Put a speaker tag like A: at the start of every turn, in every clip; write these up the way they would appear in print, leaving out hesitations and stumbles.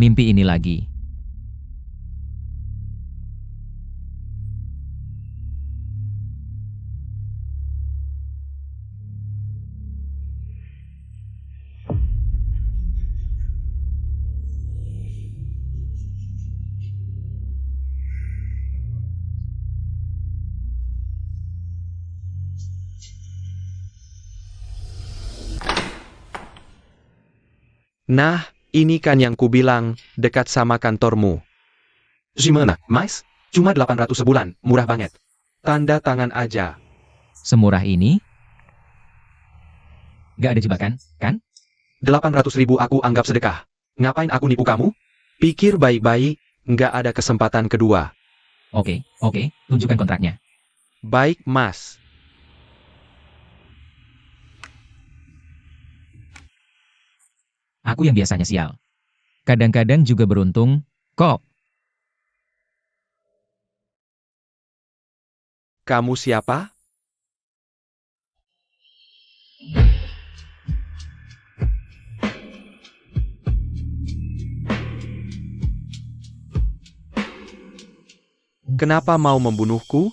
A: mimpi ini lagi.
B: Nah, ini kan yang kubilang, dekat sama kantormu. Gimana, Mas? Cuma 800 sebulan, murah banget. Tanda tangan aja.
A: Semurah ini? Gak ada jebakan, kan?
B: 800.000 aku anggap sedekah. Ngapain aku nipu kamu? Pikir baik-baik, nggak ada kesempatan kedua.
A: Oke, tunjukkan kontraknya.
B: Baik, Mas.
A: Aku yang biasanya sial. Kadang-kadang juga beruntung, kok.
B: Kamu siapa? Kenapa mau membunuhku?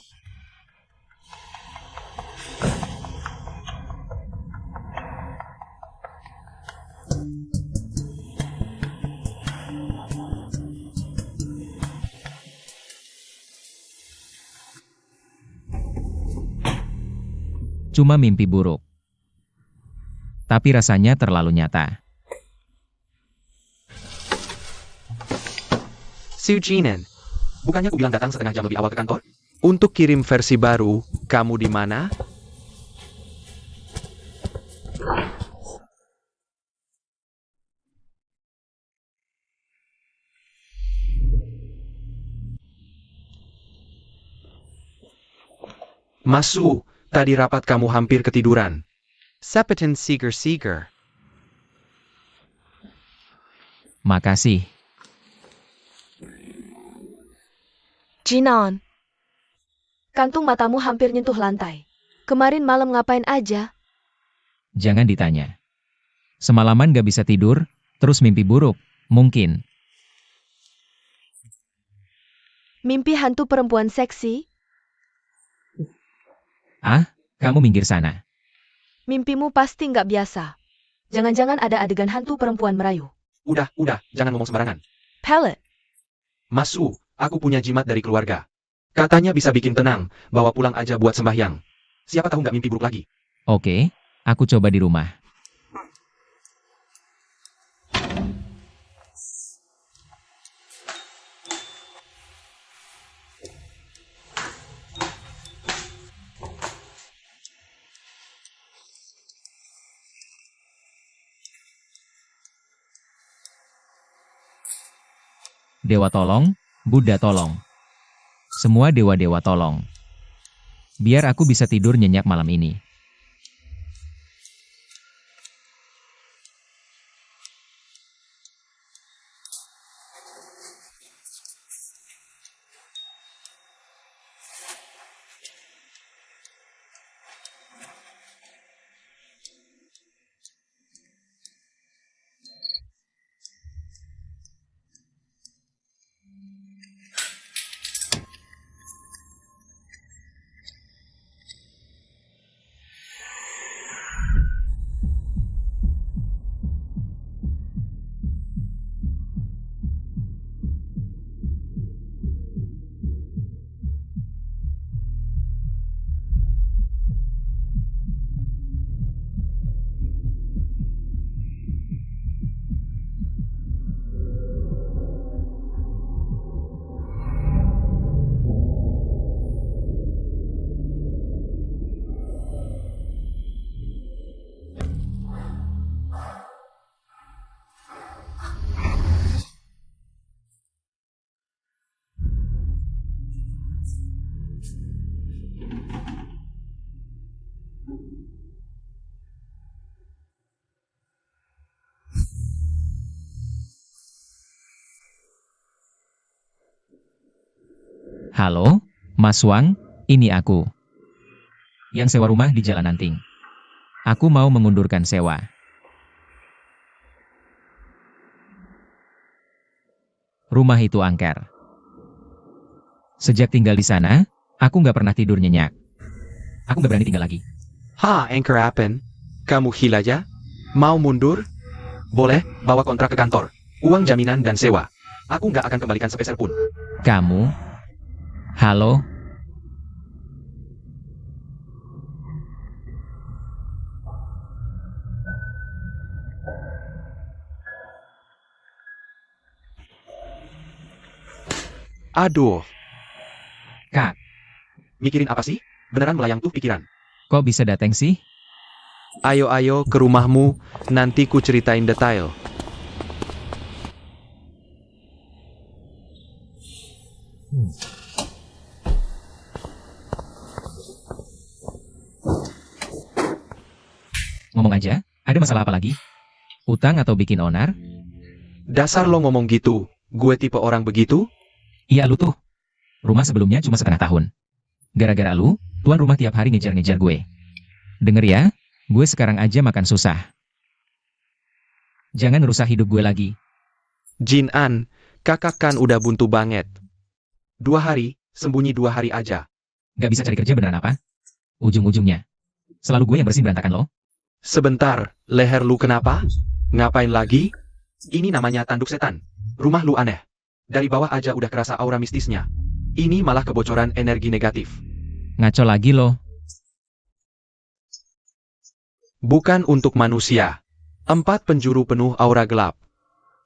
A: Cuma mimpi buruk. Tapi rasanya terlalu nyata.
B: Siu Jinan. Bukannya aku bilang datang setengah jam lebih awal ke kantor? Untuk kirim versi baru, kamu di mana? Masu, tadi rapat kamu hampir ketiduran. Sepetin Seeger.
A: Makasih.
C: Jinan. Kantung matamu hampir nyentuh lantai. Kemarin malam ngapain aja?
A: Jangan ditanya. Semalaman gak bisa tidur, terus mimpi buruk, mungkin.
C: Mimpi hantu perempuan seksi?
A: Ah, kamu minggir sana.
C: Mimpimu pasti nggak biasa. Jangan-jangan ada adegan hantu perempuan merayu.
B: Udah, jangan ngomong sembarangan.
C: Pellet.
B: Masu, aku punya jimat dari keluarga. Katanya bisa bikin tenang, bawa pulang aja buat sembahyang. Siapa tahu nggak mimpi buruk lagi.
A: Oke, aku coba di rumah. Dewa tolong, Buddha tolong. Semua dewa-dewa tolong. Biar aku bisa tidur nyenyak malam ini. Halo, Mas Wang, ini aku. Yang sewa rumah di Jalan Anting. Aku mau mengundurkan sewa. Rumah itu angker. Sejak tinggal di sana, aku nggak pernah tidur nyenyak. Aku nggak berani tinggal lagi.
B: Ha, Anchor Appen. Kamu gila ya? Mau mundur? Boleh, bawa kontrak ke kantor. Uang jaminan dan sewa. Aku nggak akan kembalikan sepeser pun.
A: Kamu? Halo?
B: Aduh,
A: Kak,
B: mikirin apa sih? Beneran melayang tuh pikiran.
A: kok bisa datang sih?
B: Ayo ke rumahmu, nanti ku ceritain detail.
A: Ngomong aja, ada masalah apa lagi? Utang atau bikin onar?
B: Dasar lo ngomong gitu, gue tipe orang begitu?
A: Iya lu tuh. Rumah sebelumnya cuma setengah tahun. Gara-gara lu, tuan rumah tiap hari ngejar-ngejar gue. Denger ya, gue sekarang aja makan susah. Jangan rusak hidup gue lagi.
B: Jin An, kakak kan udah buntu banget. 2 hari, sembunyi 2 hari aja.
A: Gak bisa cari kerja beneran apa? Ujung-ujungnya. Selalu gue yang bersihin berantakan lo.
B: Sebentar, leher lu kenapa? Ngapain lagi? Ini namanya tanduk setan. Rumah lu aneh. Dari bawah aja udah kerasa aura mistisnya. Ini malah kebocoran energi negatif.
A: Ngaco lagi lo.
B: Bukan untuk manusia. 4 penjuru penuh aura gelap.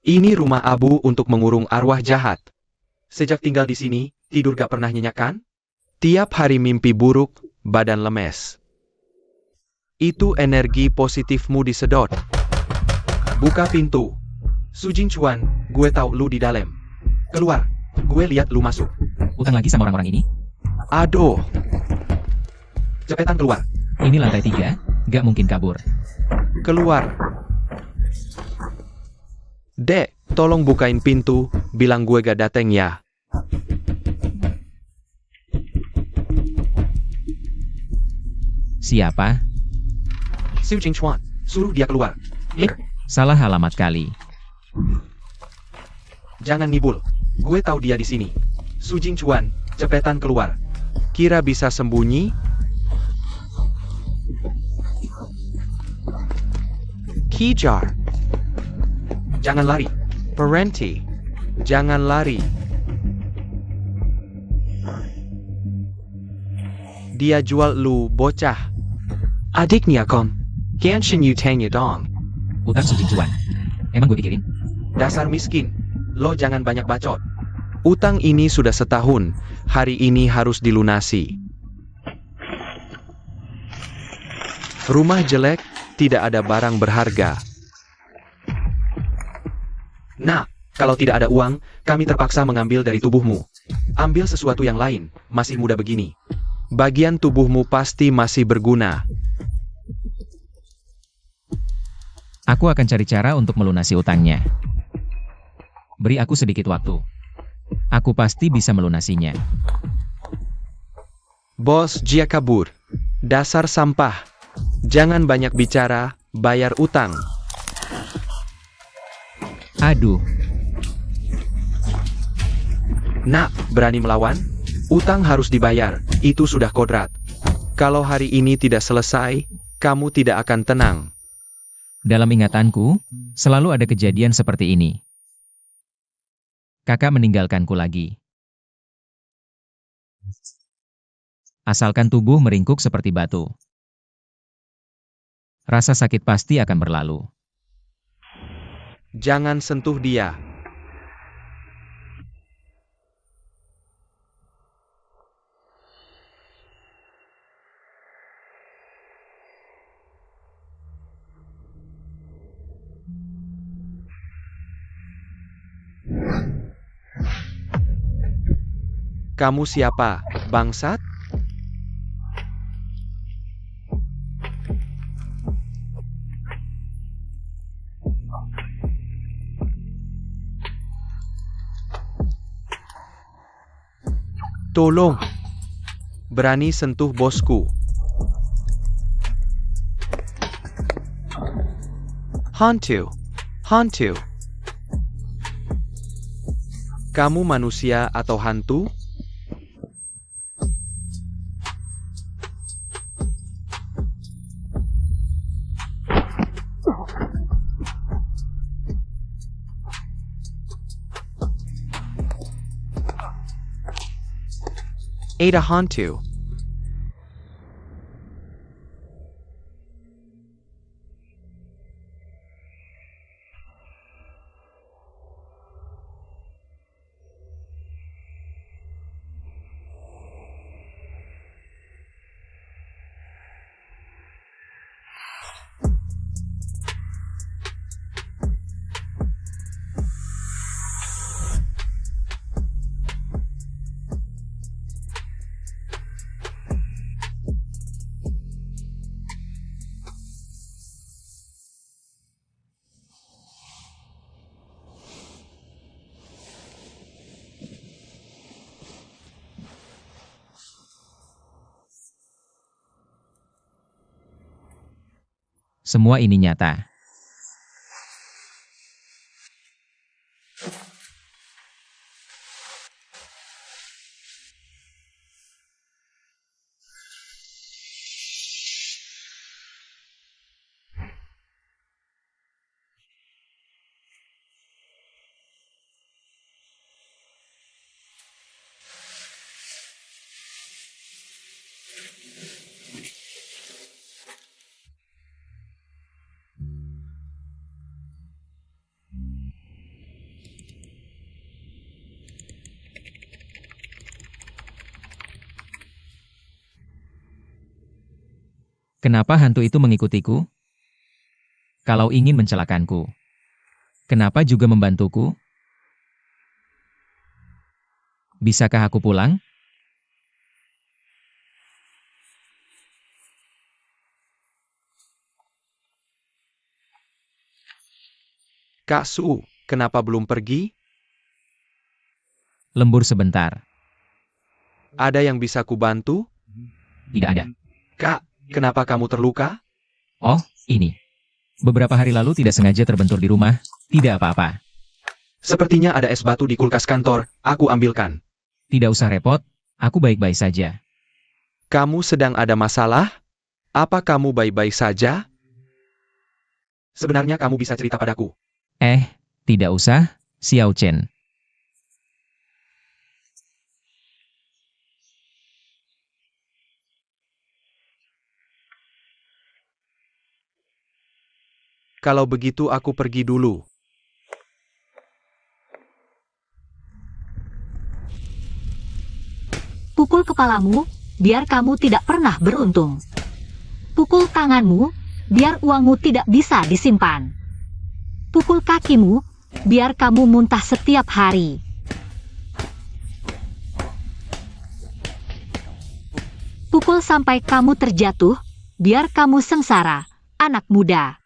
B: Ini rumah abu untuk mengurung arwah jahat. Sejak tinggal di sini, tidur gak pernah nyenyak kan? Tiap hari mimpi buruk, badan lemes. Itu energi positifmu disedot. Buka pintu. Sujing Chuan, gue tahu lu di dalam. Keluar, gue lihat lu masuk.
A: Utang lagi sama orang-orang ini?
B: Aduh. Cepetan keluar.
A: Ini lantai 3, gak mungkin kabur.
B: Keluar. Dek, tolong bukain pintu, bilang gue gak dateng ya.
A: Siapa?
B: Sujing Chuan, suruh dia keluar.
A: Salah alamat kali.
B: Jangan ngibul. Gue tahu dia di sini. Sujing Chuan, cepetan keluar. Kira bisa sembunyi? Kijar. Jangan lari. Parenti. Jangan lari. Dia jual lu, bocah. Adiknya kom. Ganshin yu tanya dong.
A: Utang Sujing Chuan. Emang gue pikirin?
B: Dasar miskin. Lo jangan banyak bacot. Utang ini sudah setahun. Hari ini harus dilunasi. Rumah jelek, tidak ada barang berharga. Nah, kalau tidak ada uang, kami terpaksa mengambil dari tubuhmu. Ambil sesuatu yang lain, masih muda begini. Bagian tubuhmu pasti masih berguna.
A: Aku akan cari cara untuk melunasi utangnya. Beri aku sedikit waktu. Aku pasti bisa melunasinya.
B: Bos Jia kabur. Dasar sampah. Jangan banyak bicara, bayar utang.
A: Aduh,
B: Nak, berani melawan? Utang harus dibayar, itu sudah kodrat. Kalau hari ini tidak selesai, kamu tidak akan tenang.
A: dalam ingatanku, selalu ada kejadian seperti ini. Kakak meninggalkanku lagi. Asalkan tubuh meringkuk seperti batu. Rasa sakit pasti akan berlalu.
B: Jangan sentuh dia. Kamu siapa, bangsat? Tolong. Berani sentuh bosku. Hantu. Hantu. Kamu manusia atau hantu? Ada hantu.
A: Semua ini nyata. Kenapa hantu itu mengikutiku? Kalau ingin mencelakanku. Kenapa juga membantuku? Bisakah aku pulang?
B: Kak Su, kenapa belum pergi?
A: Lembur sebentar.
B: Ada yang bisa kubantu?
A: Tidak ada.
B: Kak, kenapa kamu terluka?
A: Oh, ini. Beberapa hari lalu tidak sengaja terbentur di rumah. Tidak apa-apa.
B: Sepertinya ada es batu di kulkas kantor, aku ambilkan.
A: Tidak usah repot. Aku baik-baik saja.
B: Kamu sedang ada masalah? Apa kamu baik-baik saja? Sebenarnya kamu bisa cerita padaku.
A: Tidak usah, Xiao Chen.
B: Kalau begitu aku pergi dulu.
D: Pukul kepalamu, biar kamu tidak pernah beruntung. Pukul tanganmu, biar uangmu tidak bisa disimpan. Pukul kakimu, biar kamu muntah setiap hari. Pukul sampai kamu terjatuh, biar kamu sengsara, anak muda.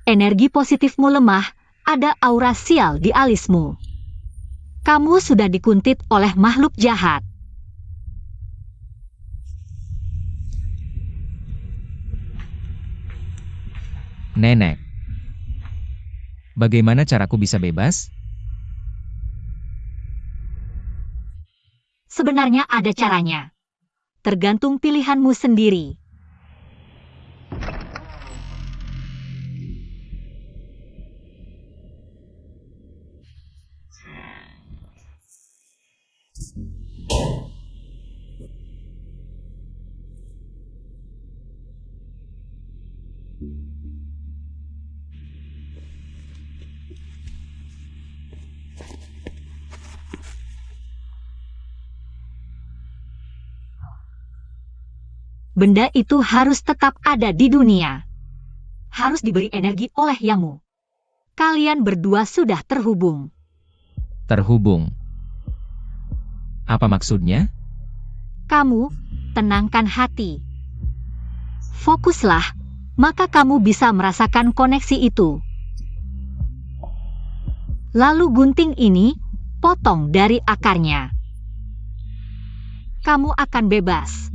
D: Energi positifmu lemah, ada aura sial di alismu. Kamu sudah dikuntit oleh makhluk jahat.
A: Nenek. Bagaimana caraku bisa bebas?
D: Sebenarnya ada caranya. Tergantung pilihanmu sendiri. Benda itu harus tetap ada di dunia. Harus diberi energi oleh Yangmu. Kalian berdua sudah terhubung.
A: Terhubung. Apa maksudnya?
D: Kamu, tenangkan hati. Fokuslah, maka kamu bisa merasakan koneksi itu. Lalu gunting ini, potong dari akarnya. Kamu akan bebas.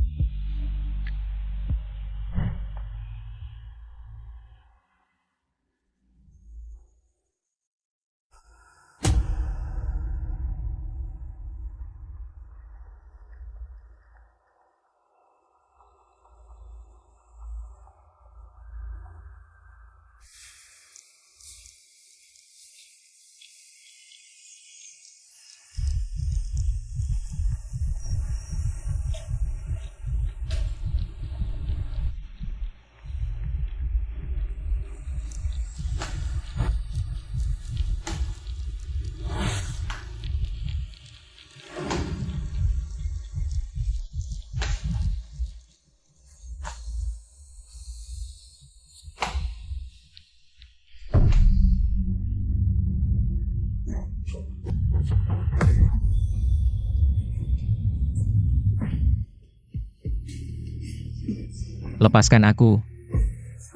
A: Lepaskan aku.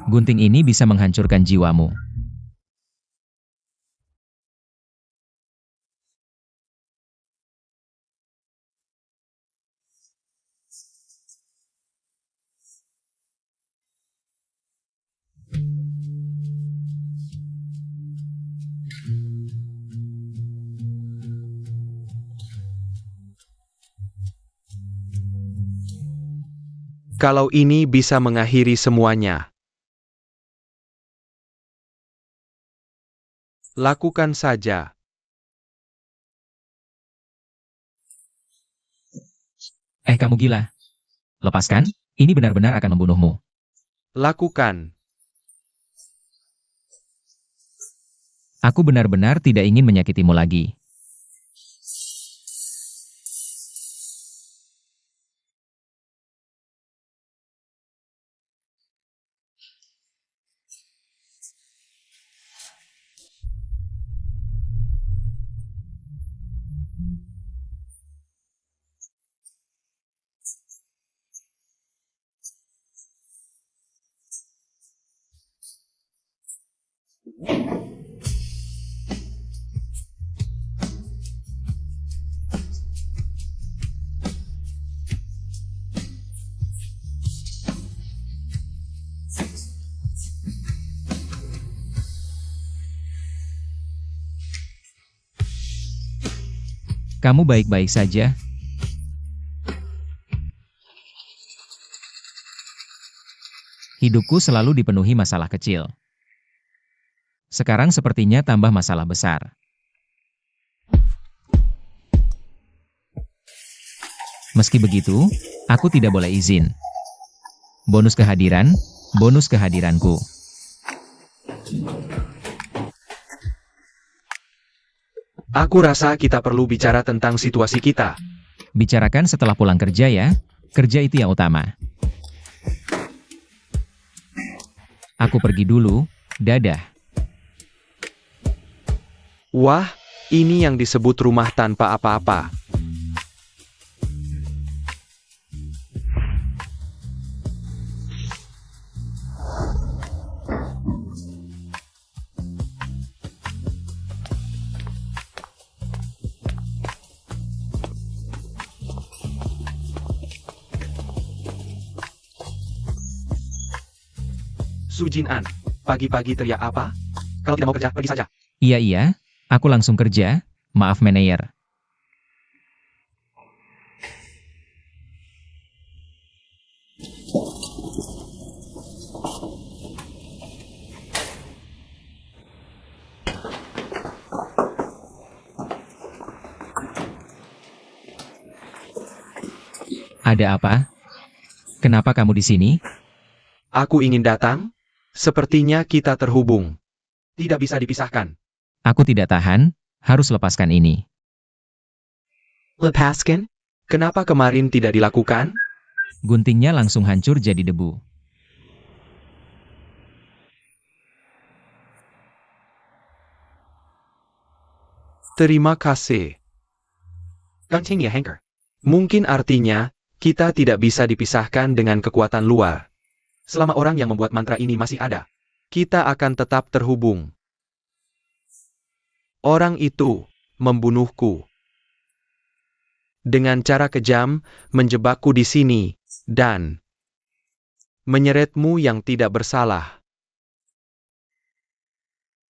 A: Gunting ini bisa menghancurkan jiwamu.
B: Kalau ini bisa mengakhiri semuanya, lakukan saja.
A: Kamu gila. Lepaskan, ini benar-benar akan membunuhmu.
B: Lakukan.
A: Aku benar-benar tidak ingin menyakitimu lagi. Kamu baik-baik saja? Hidupku selalu dipenuhi masalah kecil. Sekarang sepertinya tambah masalah besar. Meski begitu, aku tidak boleh izin. Bonus kehadiranku.
B: Aku rasa kita perlu bicara tentang situasi kita.
A: Bicarakan setelah pulang kerja ya. Kerja itu yang utama. Aku pergi dulu, dadah.
B: Wah, ini yang disebut rumah tanpa apa-apa. Sujin An, pagi-pagi teriak apa? Kalau tidak mau kerja, pergi saja.
A: Iya, aku langsung kerja. Maaf manajer. Ada apa? Kenapa kamu di sini?
B: Aku ingin datang. Sepertinya kita terhubung. Tidak bisa dipisahkan.
A: Aku tidak tahan, harus lepaskan ini.
B: Lepaskan? Kenapa kemarin tidak dilakukan?
A: Guntingnya langsung hancur jadi debu.
B: Terima kasih. Mungkin artinya, kita tidak bisa dipisahkan dengan kekuatan luar. Selama orang yang membuat mantra ini masih ada, kita akan tetap terhubung. Orang itu membunuhku. Dengan cara kejam, menjebakku di sini, dan menyeretmu yang tidak bersalah.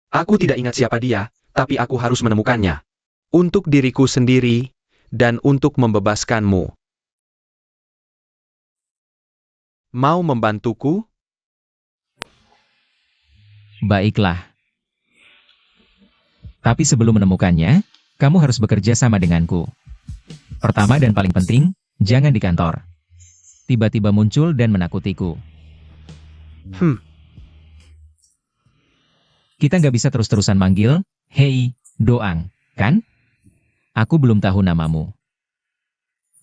B: Aku tidak ingat siapa dia, tapi aku harus menemukannya. Untuk diriku sendiri, dan untuk membebaskanmu. Mau membantuku?
A: Baiklah. Tapi sebelum menemukannya, kamu harus bekerja sama denganku. Pertama dan paling penting, jangan di kantor. Tiba-tiba muncul dan menakutiku. Kita nggak bisa terus-terusan manggil, "Hei, Doang," kan? Aku belum tahu namamu.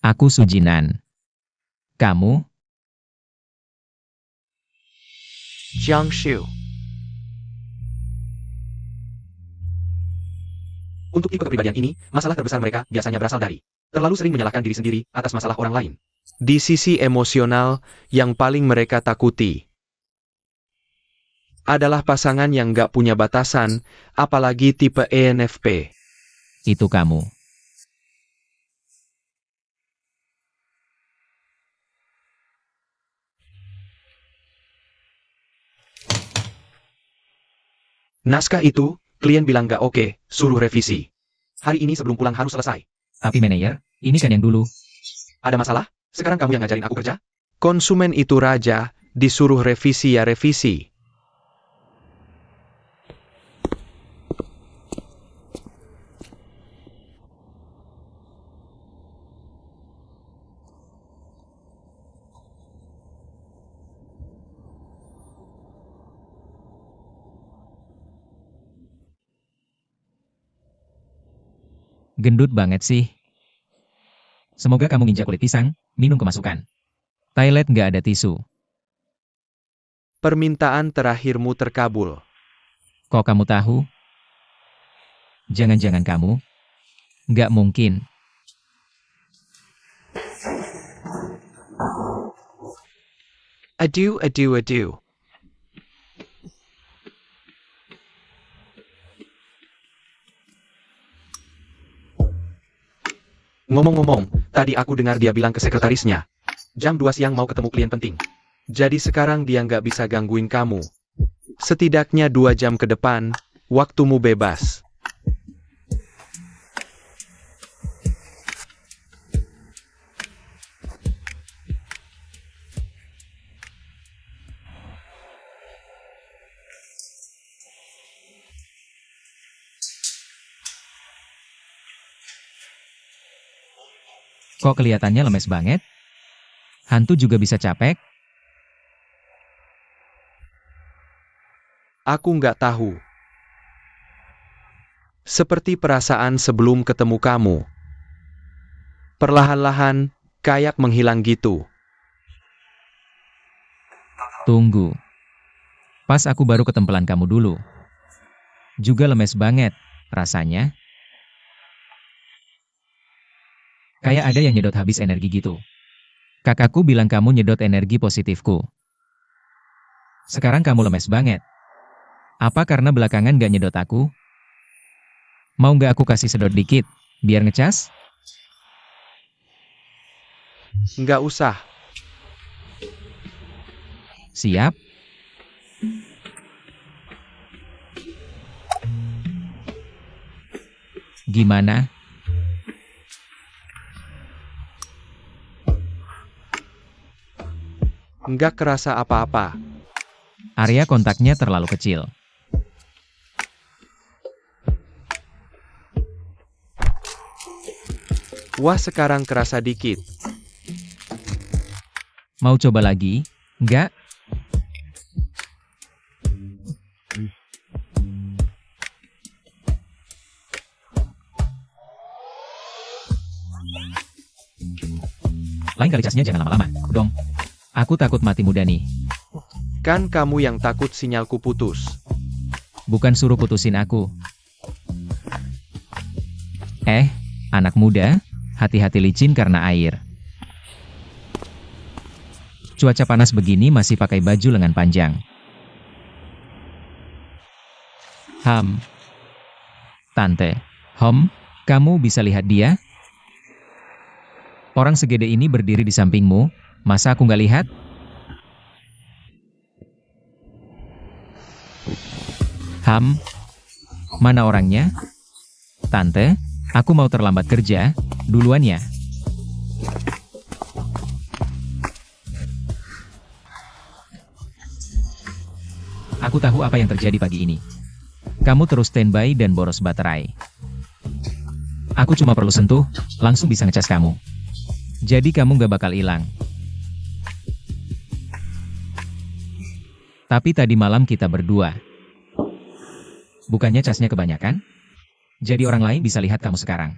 A: Aku Sujinan. Kamu?
B: Jiang Shu. Untuk tipe kepribadian ini, masalah terbesar mereka biasanya berasal dari terlalu sering menyalahkan diri sendiri atas masalah orang lain. Di sisi emosional, yang paling mereka takuti adalah pasangan yang nggak punya batasan, apalagi tipe ENFP.
A: Itu kamu.
B: Naskah itu, klien bilang nggak oke, suruh revisi. Hari ini sebelum pulang harus selesai.
A: Tapi manajer, ini kan yang dulu.
B: Ada masalah? Sekarang kamu yang ngajarin aku kerja? Konsumen itu raja, disuruh revisi ya revisi.
A: Gendut banget sih. Semoga kamu nginjak kulit pisang, minum kemasukan. Toilet nggak ada tisu.
B: Permintaan terakhirmu terkabul.
A: Kok kamu tahu? Jangan-jangan kamu? Nggak mungkin.
B: Aduh, aduh, aduh. Ngomong-ngomong, tadi aku dengar dia bilang ke sekretarisnya. Jam 2 siang mau ketemu klien penting. Jadi sekarang dia nggak bisa gangguin kamu. Setidaknya 2 jam ke depan, waktumu bebas.
A: Kok kelihatannya lemes banget? Hantu juga bisa capek?
B: Aku nggak tahu. Seperti perasaan sebelum ketemu kamu. Perlahan-lahan, kayak menghilang gitu.
A: Tunggu. Pas aku baru ketempelan kamu dulu. Juga lemes banget, rasanya. Kayak ada yang nyedot habis energi gitu. Kakakku bilang kamu nyedot energi positifku. Sekarang kamu lemes banget. Apa karena belakangan gak nyedot aku? Mau gak aku kasih sedot dikit, biar ngecas?
B: Nggak usah.
A: Siap? Gimana?
B: Nggak kerasa apa-apa.
A: Area kontaknya terlalu kecil.
B: Wah, sekarang kerasa dikit.
A: Mau coba lagi? Enggak? Lain kali casnya jangan lama-lama, dong. Aku takut mati muda nih.
B: Kan kamu yang takut sinyalku putus.
A: Bukan suruh putusin aku. Anak muda, hati-hati licin karena air. Cuaca panas begini masih pakai baju lengan panjang. Tante, kamu bisa lihat dia? Orang segede ini berdiri di sampingmu, masa aku nggak lihat? Mana orangnya? Tante, aku mau terlambat kerja, duluan ya. Aku tahu apa yang terjadi pagi ini. Kamu terus standby dan boros baterai. Aku cuma perlu sentuh, langsung bisa ngecas kamu. Jadi kamu gak bakal hilang. Tapi tadi malam kita berdua. Bukannya casnya kebanyakan? Jadi orang lain bisa lihat kamu sekarang.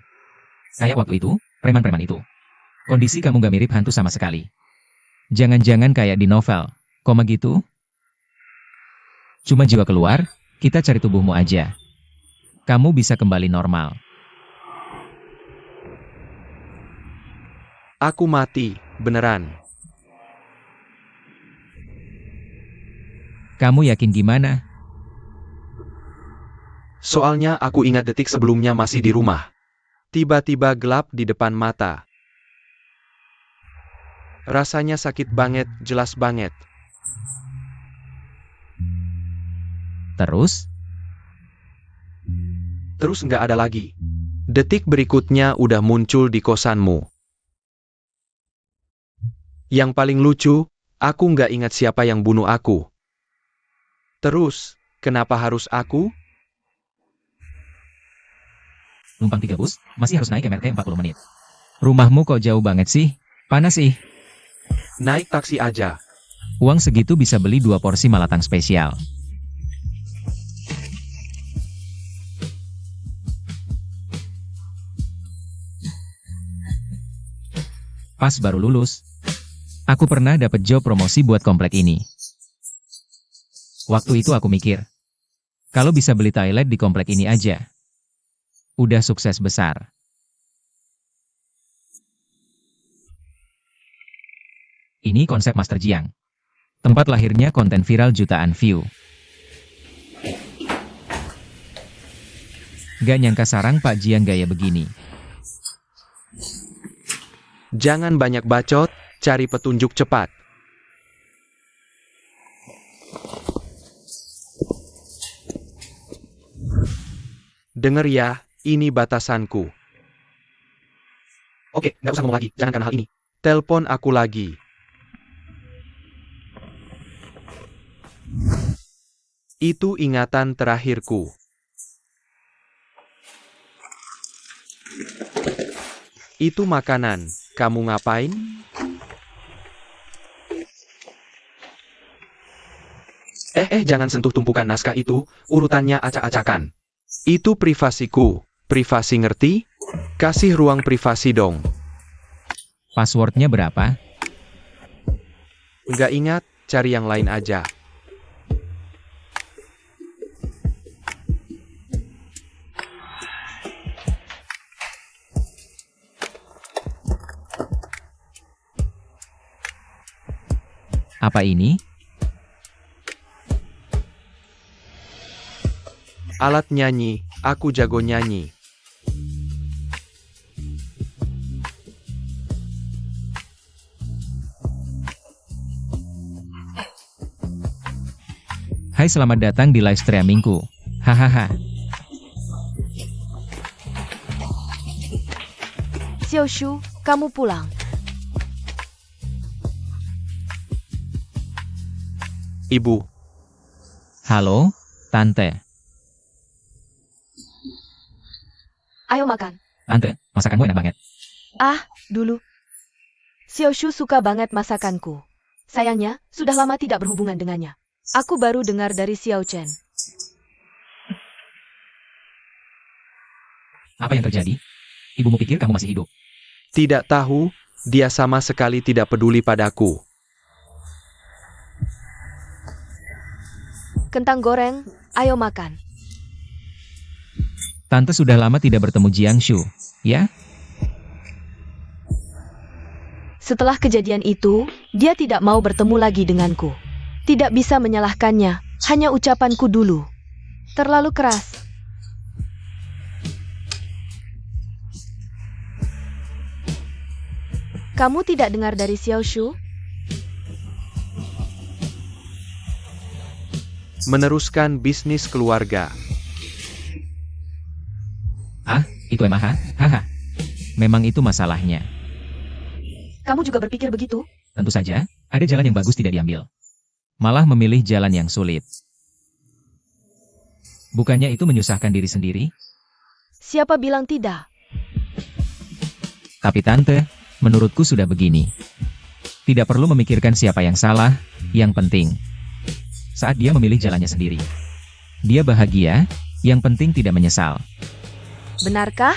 A: Kayak waktu itu, preman-preman itu. Kondisi kamu gak mirip hantu sama sekali. Jangan-jangan kayak di novel, koma gitu? Cuma jiwa keluar, kita cari tubuhmu aja. Kamu bisa kembali normal.
B: Aku mati. beneran.
A: Kamu yakin gimana?
B: Soalnya aku ingat detik sebelumnya masih di rumah. Tiba-tiba gelap di depan mata. Rasanya sakit banget, jelas banget.
A: Terus?
B: Terus nggak ada lagi. Detik berikutnya udah muncul di kosanmu. Yang paling lucu, aku nggak ingat siapa yang bunuh aku. Terus, kenapa harus aku?
A: Numpang 3 bus, masih harus naik MRT 40 menit. Rumahmu kok jauh banget sih? Panas sih.
B: Naik taksi aja.
A: Uang segitu bisa beli 2 porsi malatang spesial. Pas baru lulus, aku pernah dapat job promosi buat komplek ini. Waktu itu aku mikir, kalau bisa beli toilet di komplek ini aja, udah sukses besar. Ini konsep Master Jiang. Tempat lahirnya konten viral jutaan view. Gak nyangka sarang Pak Jiang gaya begini.
B: Jangan banyak bacot, cari petunjuk cepat. Dengar ya, ini batasanku. Oke, nggak usah ngomong lagi, jangan karena hal ini. Telepon aku lagi. Itu ingatan terakhirku. Itu makanan, kamu ngapain? Jangan sentuh tumpukan naskah itu, urutannya acak-acakan. Itu privasiku, privasi ngerti? Kasih ruang privasi dong.
A: Passwordnya berapa?
B: Nggak ingat, cari yang lain aja.
A: Apa ini?
B: Alat nyanyi, aku jago nyanyi.
A: Hai, selamat datang di live streamingku. Hahaha.
C: Xiaoshu, kamu pulang.
B: Ibu,
A: Halo, Tante.
C: Ayo makan.
A: Tante, masakanmu enak banget.
C: Dulu. Xiaoshu suka banget masakanku. Sayangnya, sudah lama tidak berhubungan dengannya. Aku baru dengar dari Xiao Chen.
A: Apa yang terjadi? Ibumu pikir kamu masih hidup.
B: tidak tahu, dia sama sekali tidak peduli padaku.
C: Kentang goreng, ayo makan.
A: Tante sudah lama tidak bertemu Jiangshu, ya?
C: Setelah kejadian itu, dia tidak mau bertemu lagi denganku. Tidak bisa menyalahkannya, hanya ucapanku dulu. Terlalu keras. Kamu tidak dengar dari Xiaoshu?
B: Meneruskan bisnis keluarga.
A: Itu Emaha, haha. Memang itu masalahnya.
C: Kamu juga berpikir begitu?
A: Tentu saja, ada jalan yang bagus tidak diambil. Malah memilih jalan yang sulit. Bukannya itu menyusahkan diri sendiri?
C: Siapa bilang tidak?
A: Tapi Tante, menurutku sudah begini. Tidak perlu memikirkan siapa yang salah, yang penting. Saat dia memilih jalannya sendiri. Dia bahagia, yang penting tidak menyesal.
C: Benarkah?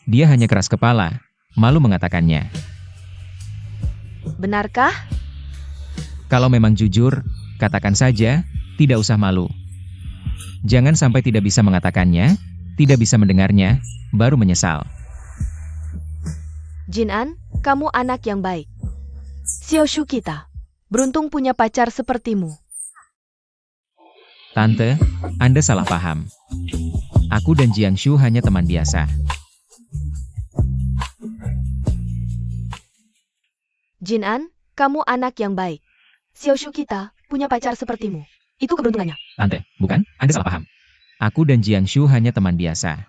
A: Dia hanya keras kepala, malu mengatakannya.
C: Benarkah?
A: Kalau memang jujur, katakan saja, tidak usah malu. Jangan sampai tidak bisa mengatakannya, tidak bisa mendengarnya, baru menyesal.
C: Jinan, kamu anak yang baik. Xiaoshu kita. Beruntung punya pacar sepertimu.
A: Tante, Anda salah paham. Aku dan Jiangshu hanya teman biasa.
C: Jinan, kamu anak yang baik. Xiaoshu kita punya pacar sepertimu. Itu keberuntungannya.
A: Tante, bukan, Anda salah paham. Aku dan Jiangshu hanya teman biasa.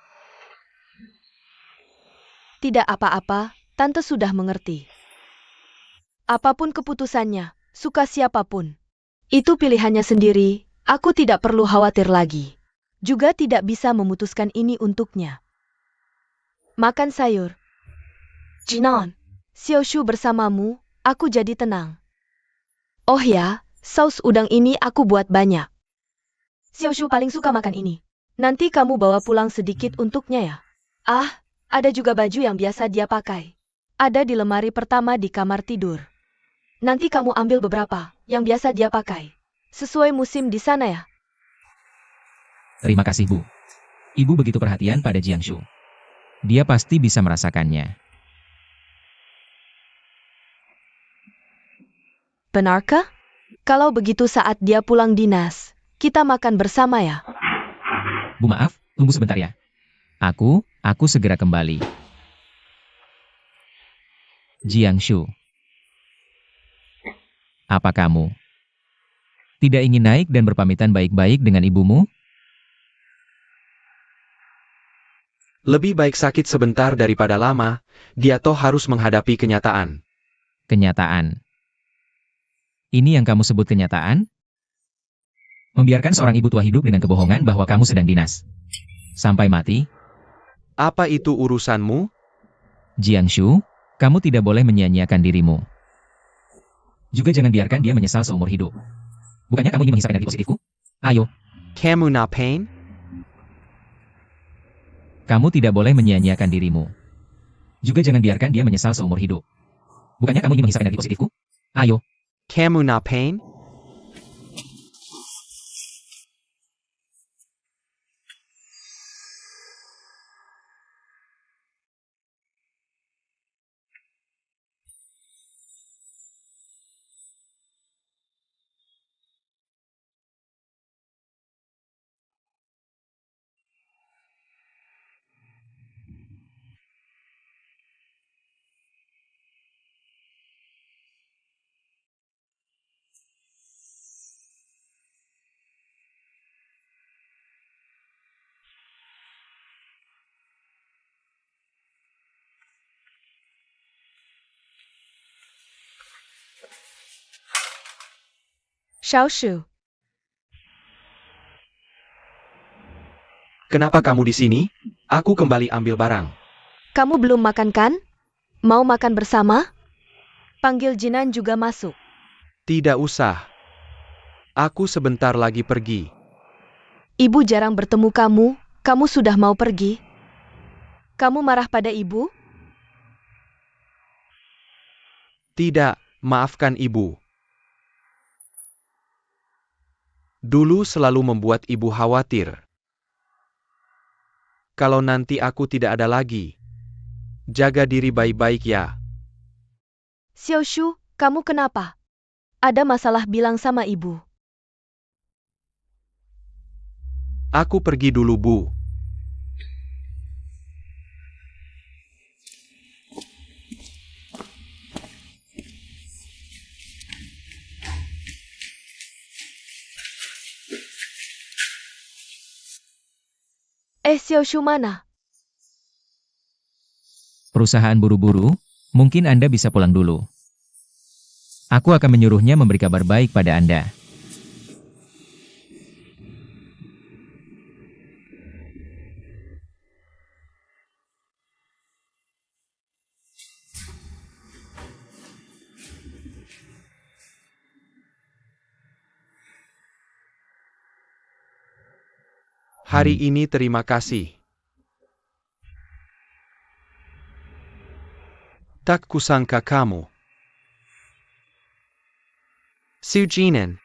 C: Tidak apa-apa, Tante sudah mengerti. Apapun keputusannya, suka siapapun. Itu pilihannya sendiri, aku tidak perlu khawatir lagi. Juga tidak bisa memutuskan ini untuknya. Makan sayur. Jinan, Xiaoshu bersamamu, aku jadi tenang. Oh ya, saus udang ini aku buat banyak. Xiaoshu paling suka makan ini. Nanti kamu bawa pulang sedikit untuknya ya. Ah, ada juga baju yang biasa dia pakai. Ada di lemari pertama di kamar tidur. Nanti kamu ambil beberapa yang biasa dia pakai. Sesuai musim di sana ya.
A: Terima kasih, Bu. Ibu begitu perhatian pada Jiangshu. Dia pasti bisa merasakannya.
C: Benarkah? Kalau begitu saat dia pulang dinas, kita makan bersama ya.
A: Bu maaf, tunggu sebentar ya. Aku segera kembali. Jiangshu. Apa kamu tidak ingin naik dan berpamitan baik-baik dengan ibumu?
B: Lebih baik sakit sebentar daripada lama, dia toh harus menghadapi kenyataan.
A: Kenyataan. Ini yang kamu sebut kenyataan? Membiarkan seorang ibu tua hidup dengan kebohongan bahwa kamu sedang dinas. Sampai mati?
B: Apa itu urusanmu?
A: Jiangshu, kamu tidak boleh menyia-nyiakan dirimu. Juga jangan biarkan dia menyesal seumur hidup. Bukannya kamu ingin menghisap energi positifku? Ayo,
B: Kamu ngapain?
A: kamu tidak boleh menyia-nyiakan dirimu. Juga jangan biarkan dia menyesal seumur hidup. Bukannya kamu ingin menghisap energi positifku? Ayo,
B: Kamu ngapain?
C: Xiaoshu,
B: Kenapa kamu di sini? Aku kembali ambil barang.
C: kamu belum makan kan? Mau makan bersama? Panggil Jinan juga masuk.
B: Tidak usah. Aku sebentar lagi pergi.
C: Ibu jarang bertemu kamu sudah mau pergi? Kamu marah pada ibu?
B: Tidak, maafkan ibu. Dulu selalu membuat ibu khawatir. Kalau nanti aku tidak ada lagi, jaga diri baik-baik ya.
C: Xiaoshu, kamu kenapa? Ada masalah bilang sama ibu.
B: Aku pergi dulu, Bu.
C: Xiaoshu mana?
A: perusahaan buru-buru, mungkin Anda bisa pulang dulu. Aku akan menyuruhnya memberi kabar baik pada Anda.
B: Hari ini terima kasih. Tak kusangka kamu. Sujinan.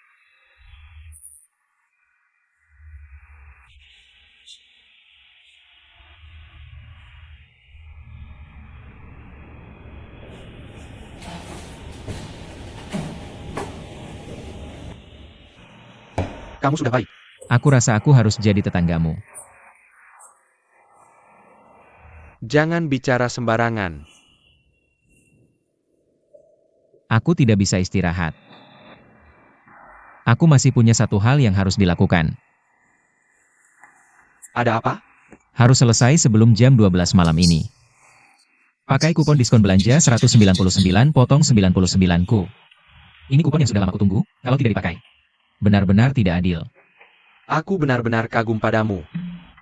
B: kamu sudah baik.
A: Aku rasa aku harus jadi tetanggamu.
B: Jangan bicara sembarangan.
A: Aku tidak bisa istirahat. Aku masih punya satu hal yang harus dilakukan.
B: Ada apa?
A: Harus selesai sebelum jam 12 malam ini. Pakai kupon diskon belanja 199 potong 99ku. Ini kupon yang sudah lama kutunggu, kalau tidak dipakai. Benar-benar tidak adil.
B: Aku benar-benar kagum padamu.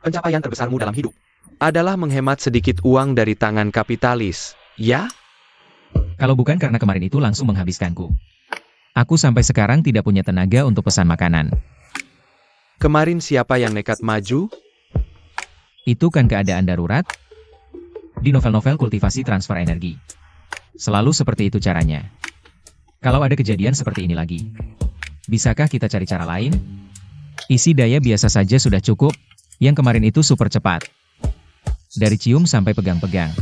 B: Pencapaian terbesarmu dalam hidup adalah menghemat sedikit uang dari tangan kapitalis, ya?
A: Kalau bukan karena kemarin itu langsung menghabiskanku. Aku sampai sekarang tidak punya tenaga untuk pesan makanan.
B: Kemarin siapa yang nekat maju?
A: Itu kan keadaan darurat? Di novel-novel kultivasi transfer energi. Selalu seperti itu caranya. Kalau ada kejadian seperti ini lagi, bisakah kita cari cara lain? Isi daya biasa saja sudah cukup, yang kemarin itu super cepat. Dari cium sampai pegang-pegang.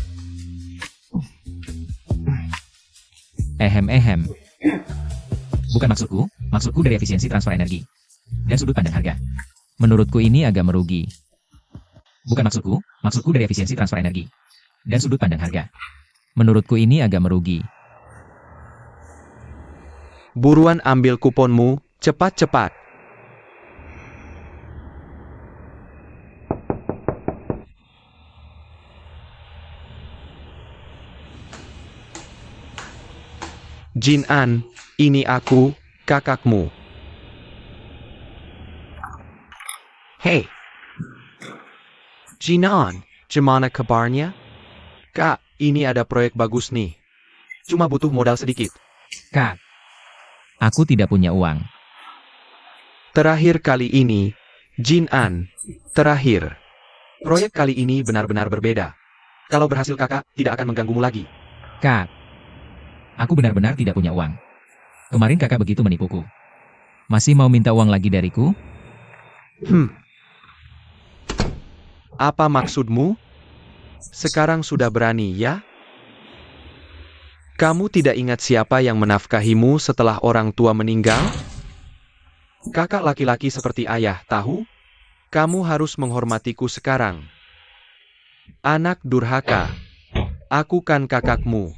A: Ehem. Bukan maksudku dari efisiensi transfer energi. Dan sudut pandang harga. Menurutku ini agak merugi. Bukan maksudku dari efisiensi transfer energi. Dan sudut pandang harga. Menurutku ini agak merugi.
B: Buruan ambil kuponmu, cepat-cepat. Jin An, ini aku, kakakmu. Hey. Jin An, gimana kabarnya? Kak, ini ada proyek bagus nih. Cuma butuh modal sedikit.
A: Kak, aku tidak punya uang.
B: Terakhir kali ini, Jin An, terakhir. Proyek kali ini benar-benar berbeda. Kalau berhasil kakak, tidak akan mengganggumu lagi.
A: Kak, aku benar-benar tidak punya uang. Kemarin kakak begitu menipuku. Masih mau minta uang lagi dariku?
B: Apa maksudmu? Sekarang sudah berani, ya? Kamu tidak ingat siapa yang menafkahimu setelah orang tua meninggal? Kakak laki-laki seperti ayah, tahu? Kamu harus menghormatiku sekarang. Anak durhaka. Aku kan kakakmu.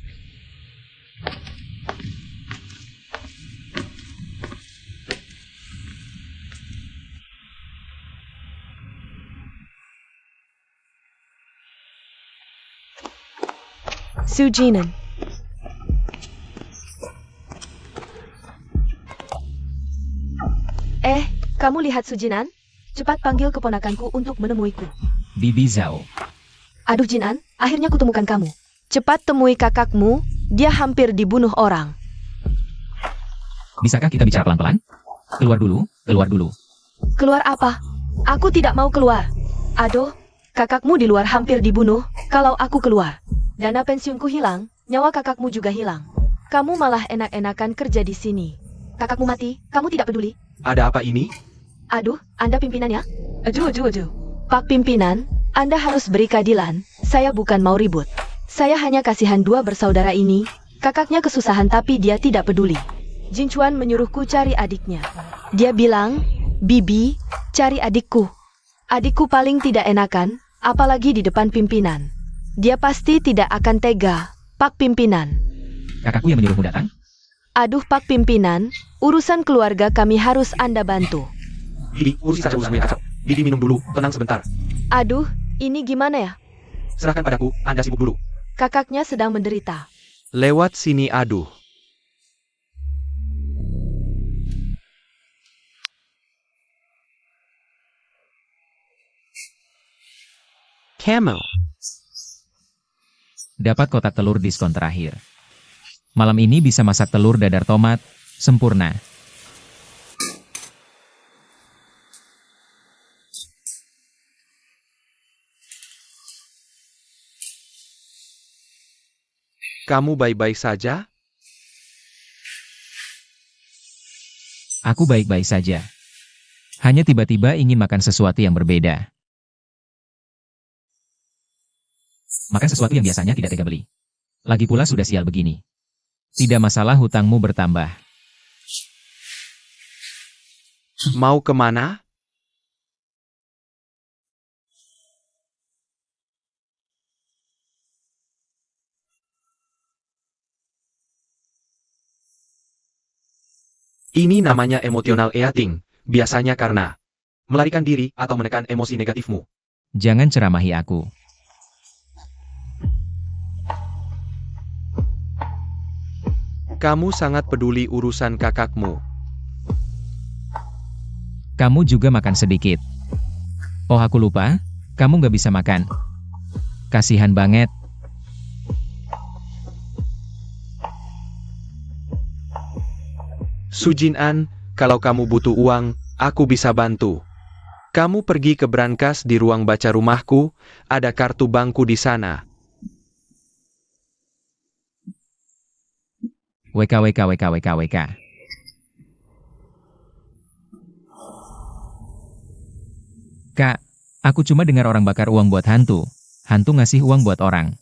C: Sujinan. Kamu lihat Sujinan? Cepat panggil keponakanku untuk menemuiku.
A: Bibi Zhao.
C: Aduh Jinan, akhirnya kutemukan kamu. Cepat temui kakakmu, dia hampir dibunuh orang.
A: Bisakah kita bicara pelan-pelan? Keluar dulu.
C: Keluar apa? Aku tidak mau keluar. Aduh, kakakmu di luar hampir dibunuh, kalau aku keluar. Dana pensiunku hilang, nyawa kakakmu juga hilang. Kamu malah enak-enakan kerja di sini. Kakakmu mati, kamu tidak peduli.
B: Ada apa ini?
C: Aduh, Anda pimpinannya? Aduh. Pak pimpinan, Anda harus beri keadilan. Saya bukan mau ribut. Saya hanya kasihan dua bersaudara ini. Kakaknya kesusahan tapi dia tidak peduli. Jin Chuan menyuruhku cari adiknya. Dia bilang, Bibi, cari adikku. Adikku paling tidak enakan, apalagi di depan pimpinan. Dia pasti tidak akan tega, Pak Pimpinan.
A: Kakakku yang menyuruhmu datang?
C: Aduh Pak Pimpinan, urusan keluarga kami harus Anda bantu.
B: Bibi, urus saja urusanmu yang kacau. Bibi minum dulu, tenang sebentar.
C: Aduh, ini gimana ya?
B: Serahkan padaku, Anda sibuk dulu.
C: Kakaknya sedang menderita.
B: Lewat sini aduh. Camel.
A: Dapat kotak telur diskon terakhir. Malam ini bisa masak telur dadar tomat, sempurna.
B: Kamu baik-baik saja?
A: Aku baik-baik saja. Hanya tiba-tiba ingin makan sesuatu yang berbeda. Makan sesuatu yang biasanya tidak tega beli. Lagi pula sudah sial begini. Tidak masalah hutangmu bertambah.
B: Mau kemana? Ini namanya emotional eating, biasanya karena melarikan diri atau menekan emosi negatifmu.
A: Jangan ceramahi aku.
B: Kamu sangat peduli urusan kakakmu.
A: Kamu juga makan sedikit. Oh, aku lupa, kamu nggak bisa makan. Kasihan banget.
B: Sujin-an, kalau kamu butuh uang, aku bisa bantu. Kamu pergi ke brankas di ruang baca rumahku, ada kartu bangku di sana.
A: WKWKWKWKWK. Kak, aku cuma dengar orang bakar uang buat hantu. Hantu ngasih uang buat orang.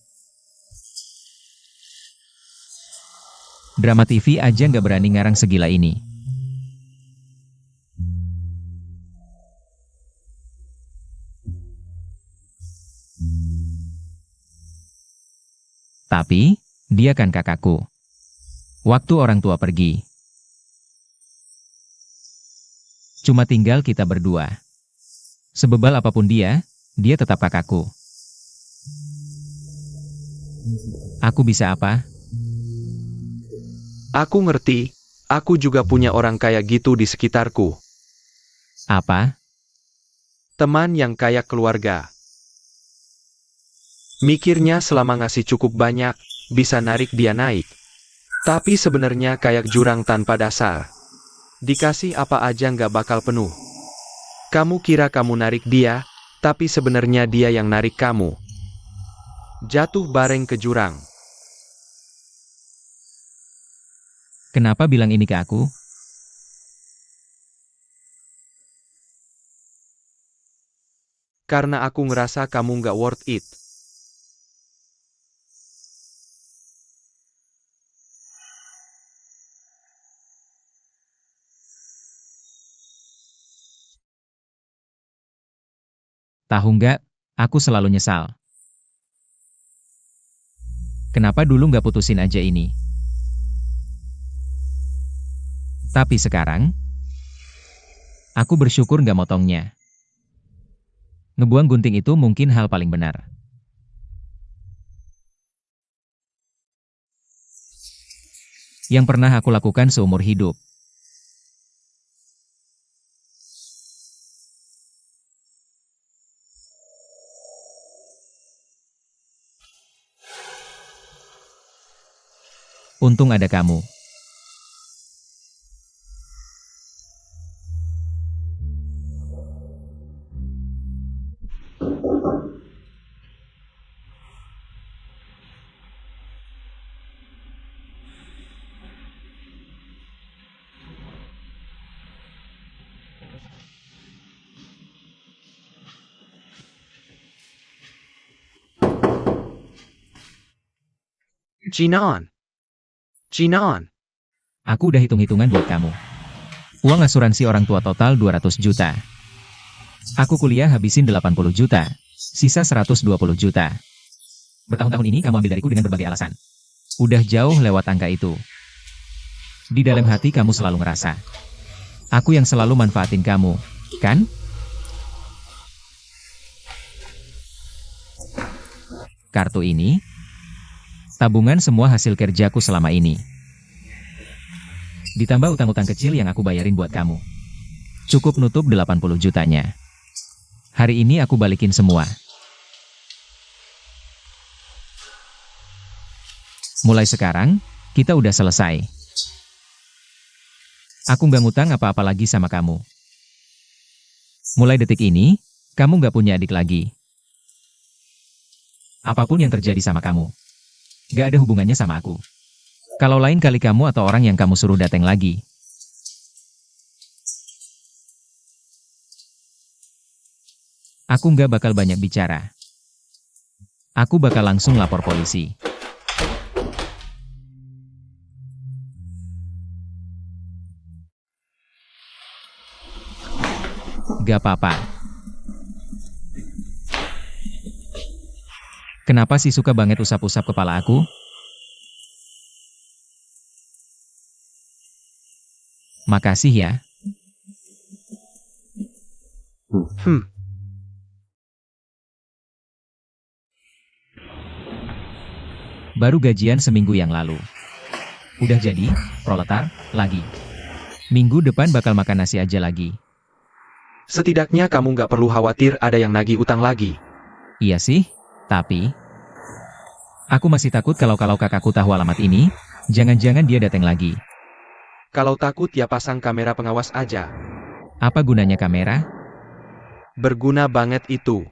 A: Drama TV aja nggak berani ngarang segila ini. Tapi, dia kan kakakku. Waktu orang tua pergi. Cuma tinggal kita berdua. Sebebal apapun dia tetap kakakku. Aku bisa apa?
B: Aku ngerti, aku juga punya orang kayak gitu di sekitarku.
A: Apa?
B: Teman yang kayak keluarga. Mikirnya selama ngasih cukup banyak, bisa narik dia naik. Tapi sebenarnya kayak jurang tanpa dasar. Dikasih apa aja nggak bakal penuh. Kamu kira kamu narik dia, tapi sebenarnya dia yang narik kamu. Jatuh bareng ke jurang.
A: Kenapa bilang ini ke aku?
B: Karena aku ngerasa kamu nggak worth it.
A: Tahu nggak, aku selalu nyesal. Kenapa dulu nggak putusin aja ini? Tapi sekarang, aku bersyukur nggak motongnya. Ngebuang gunting itu mungkin hal paling benar. Yang pernah aku lakukan seumur hidup. Untung ada kamu.
B: Jinan. Jinan.
A: Aku udah hitung-hitungan buat kamu. Uang asuransi orang tua total 200 juta. Aku kuliah habisin 80 juta. Sisa 120 juta. Bertahun-tahun ini kamu ambil dariku dengan berbagai alasan. Udah jauh lewat angka itu. Di dalam hati kamu selalu ngerasa. Aku yang selalu manfaatin kamu, kan? Kartu ini, tabungan semua hasil kerjaku selama ini. Ditambah utang-utang kecil yang aku bayarin buat kamu. Cukup nutup 80 jutanya. Hari ini aku balikin semua. Mulai sekarang, kita udah selesai. Aku nggak ngutang apa-apa lagi sama kamu. Mulai detik ini, kamu nggak punya adik lagi. Apapun yang terjadi sama kamu, nggak ada hubungannya sama aku. Kalau lain kali kamu atau orang yang kamu suruh datang lagi, aku nggak bakal banyak bicara. Aku bakal langsung lapor polisi. Gak apa-apa. Kenapa sih suka banget usap-usap kepala aku? Makasih ya. Baru gajian seminggu yang lalu. Udah jadi, proletar, lagi. Minggu depan bakal makan nasi aja lagi.
B: Setidaknya kamu nggak perlu khawatir ada yang nagih utang lagi.
A: Iya sih, tapi... Aku masih takut kalau kakakku tahu alamat ini, jangan-jangan dia datang lagi.
B: Kalau takut ya pasang kamera pengawas aja.
A: Apa gunanya kamera?
B: Berguna banget itu.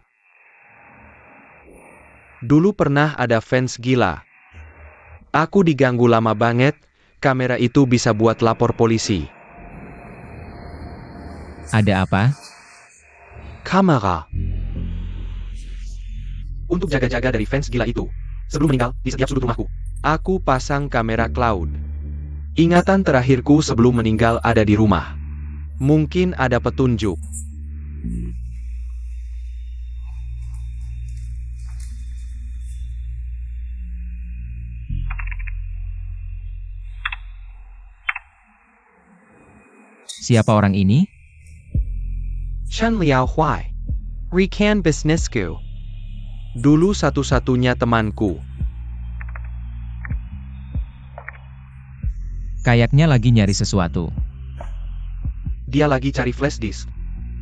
B: Dulu pernah ada fans gila. Aku diganggu lama banget, kamera itu bisa buat lapor polisi.
A: Ada apa?
B: Kamera. Untuk jaga-jaga dari fans gila itu. Sebelum meninggal, di setiap sudut rumahku. Aku pasang kamera cloud. Ingatan terakhirku sebelum meninggal ada di rumah. Mungkin ada petunjuk.
A: Siapa orang ini?
B: Chen Liao Huai. Rikan bisnisku. Dulu satu-satunya temanku.
A: Kayaknya lagi nyari sesuatu.
B: Dia lagi cari flash disk.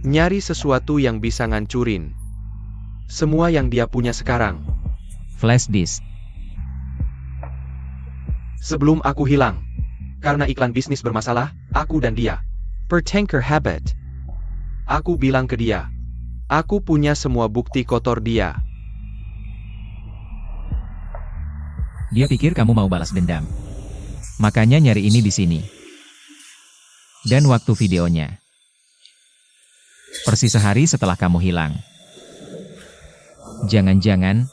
B: Nyari sesuatu yang bisa ngancurin semua yang dia punya sekarang.
A: Flash disk.
B: Sebelum aku hilang. Karena iklan bisnis bermasalah, aku dan dia bertengkar habit. Aku bilang ke dia, aku punya semua bukti kotor dia.
A: Dia pikir kamu mau balas dendam. Makanya nyari ini di sini. Dan waktu videonya. Persis sehari setelah kamu hilang. Jangan-jangan...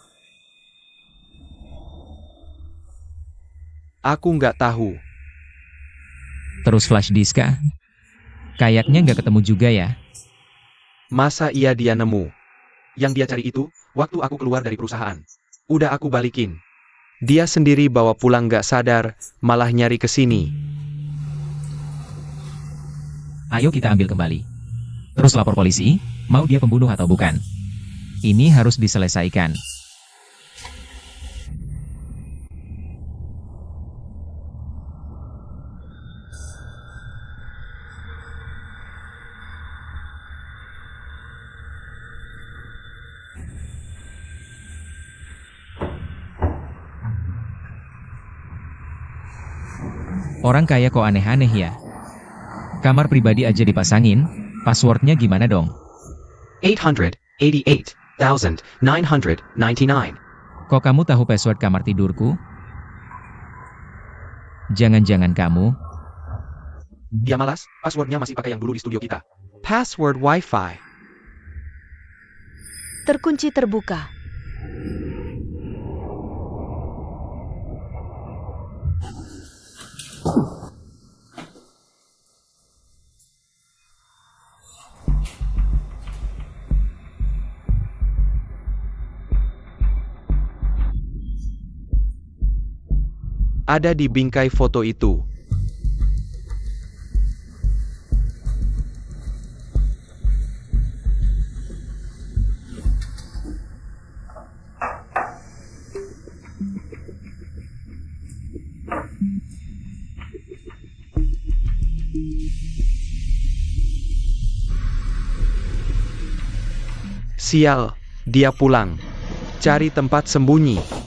B: Aku nggak tahu.
A: Terus flash disk kah? Kayaknya nggak ketemu juga ya.
B: Masa iya dia nemu? Yang dia cari itu, waktu aku keluar dari perusahaan. Udah aku balikin. Dia sendiri bawa pulang nggak sadar, malah nyari ke sini.
A: Ayo kita ambil kembali. Terus lapor polisi, mau dia pembunuh atau bukan. Ini harus diselesaikan. Orang kaya kok aneh-aneh ya. Kamar pribadi aja dipasangin, passwordnya gimana dong?
B: 888,999.
A: Kok kamu tahu password kamar tidurku? Jangan-jangan kamu?
B: Dia malas, passwordnya masih pakai yang dulu di studio kita. Password Wi-Fi.
C: Terkunci terbuka.
B: Ada di bingkai foto itu. Sial, dia pulang. Cari tempat sembunyi.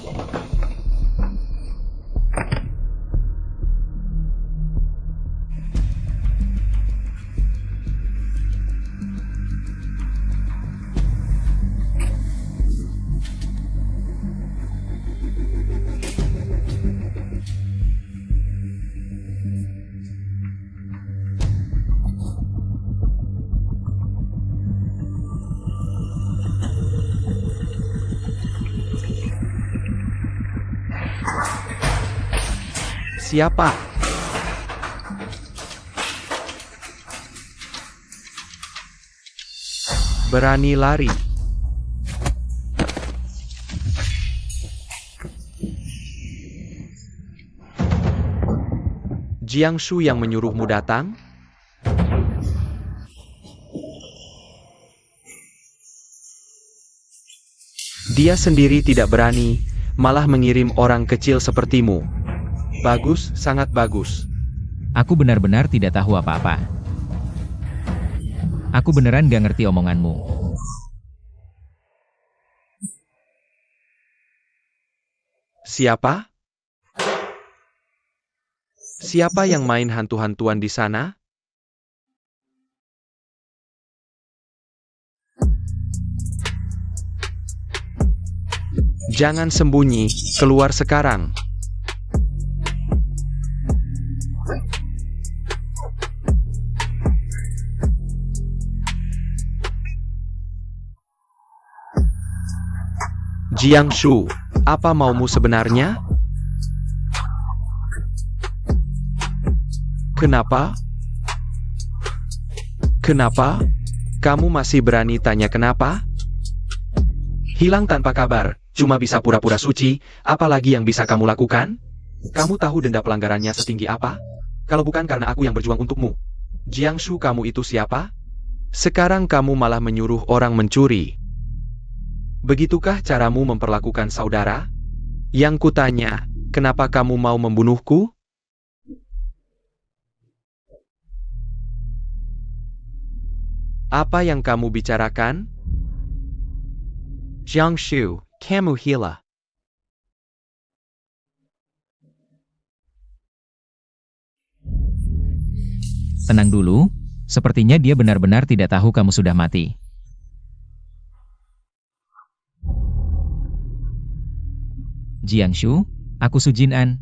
B: Siapa? Berani lari. Jiangshu yang menyuruhmu datang? Dia sendiri tidak berani, malah mengirim orang kecil sepertimu. Bagus, sangat bagus.
A: Aku benar-benar tidak tahu apa-apa. Aku beneran gak ngerti omonganmu.
B: Siapa? Siapa yang main hantu-hantuan di sana? Jangan sembunyi, keluar sekarang. Jiangshu, apa maumu sebenarnya? Kenapa? Kenapa? Kamu masih berani tanya kenapa? Hilang tanpa kabar, cuma bisa pura-pura suci, apalagi yang bisa kamu lakukan? Kamu tahu denda pelanggarannya setinggi apa? Kalau bukan karena aku yang berjuang untukmu. Jiangshu, kamu itu siapa? Sekarang kamu malah menyuruh orang mencuri. Begitukah caramu memperlakukan saudara? Yang kutanya, kenapa kamu mau membunuhku? Apa yang kamu bicarakan? Jiangshu, kamu gila.
A: Tenang dulu, sepertinya dia benar-benar tidak tahu kamu sudah mati. Jiangshu, aku Su Jin-an.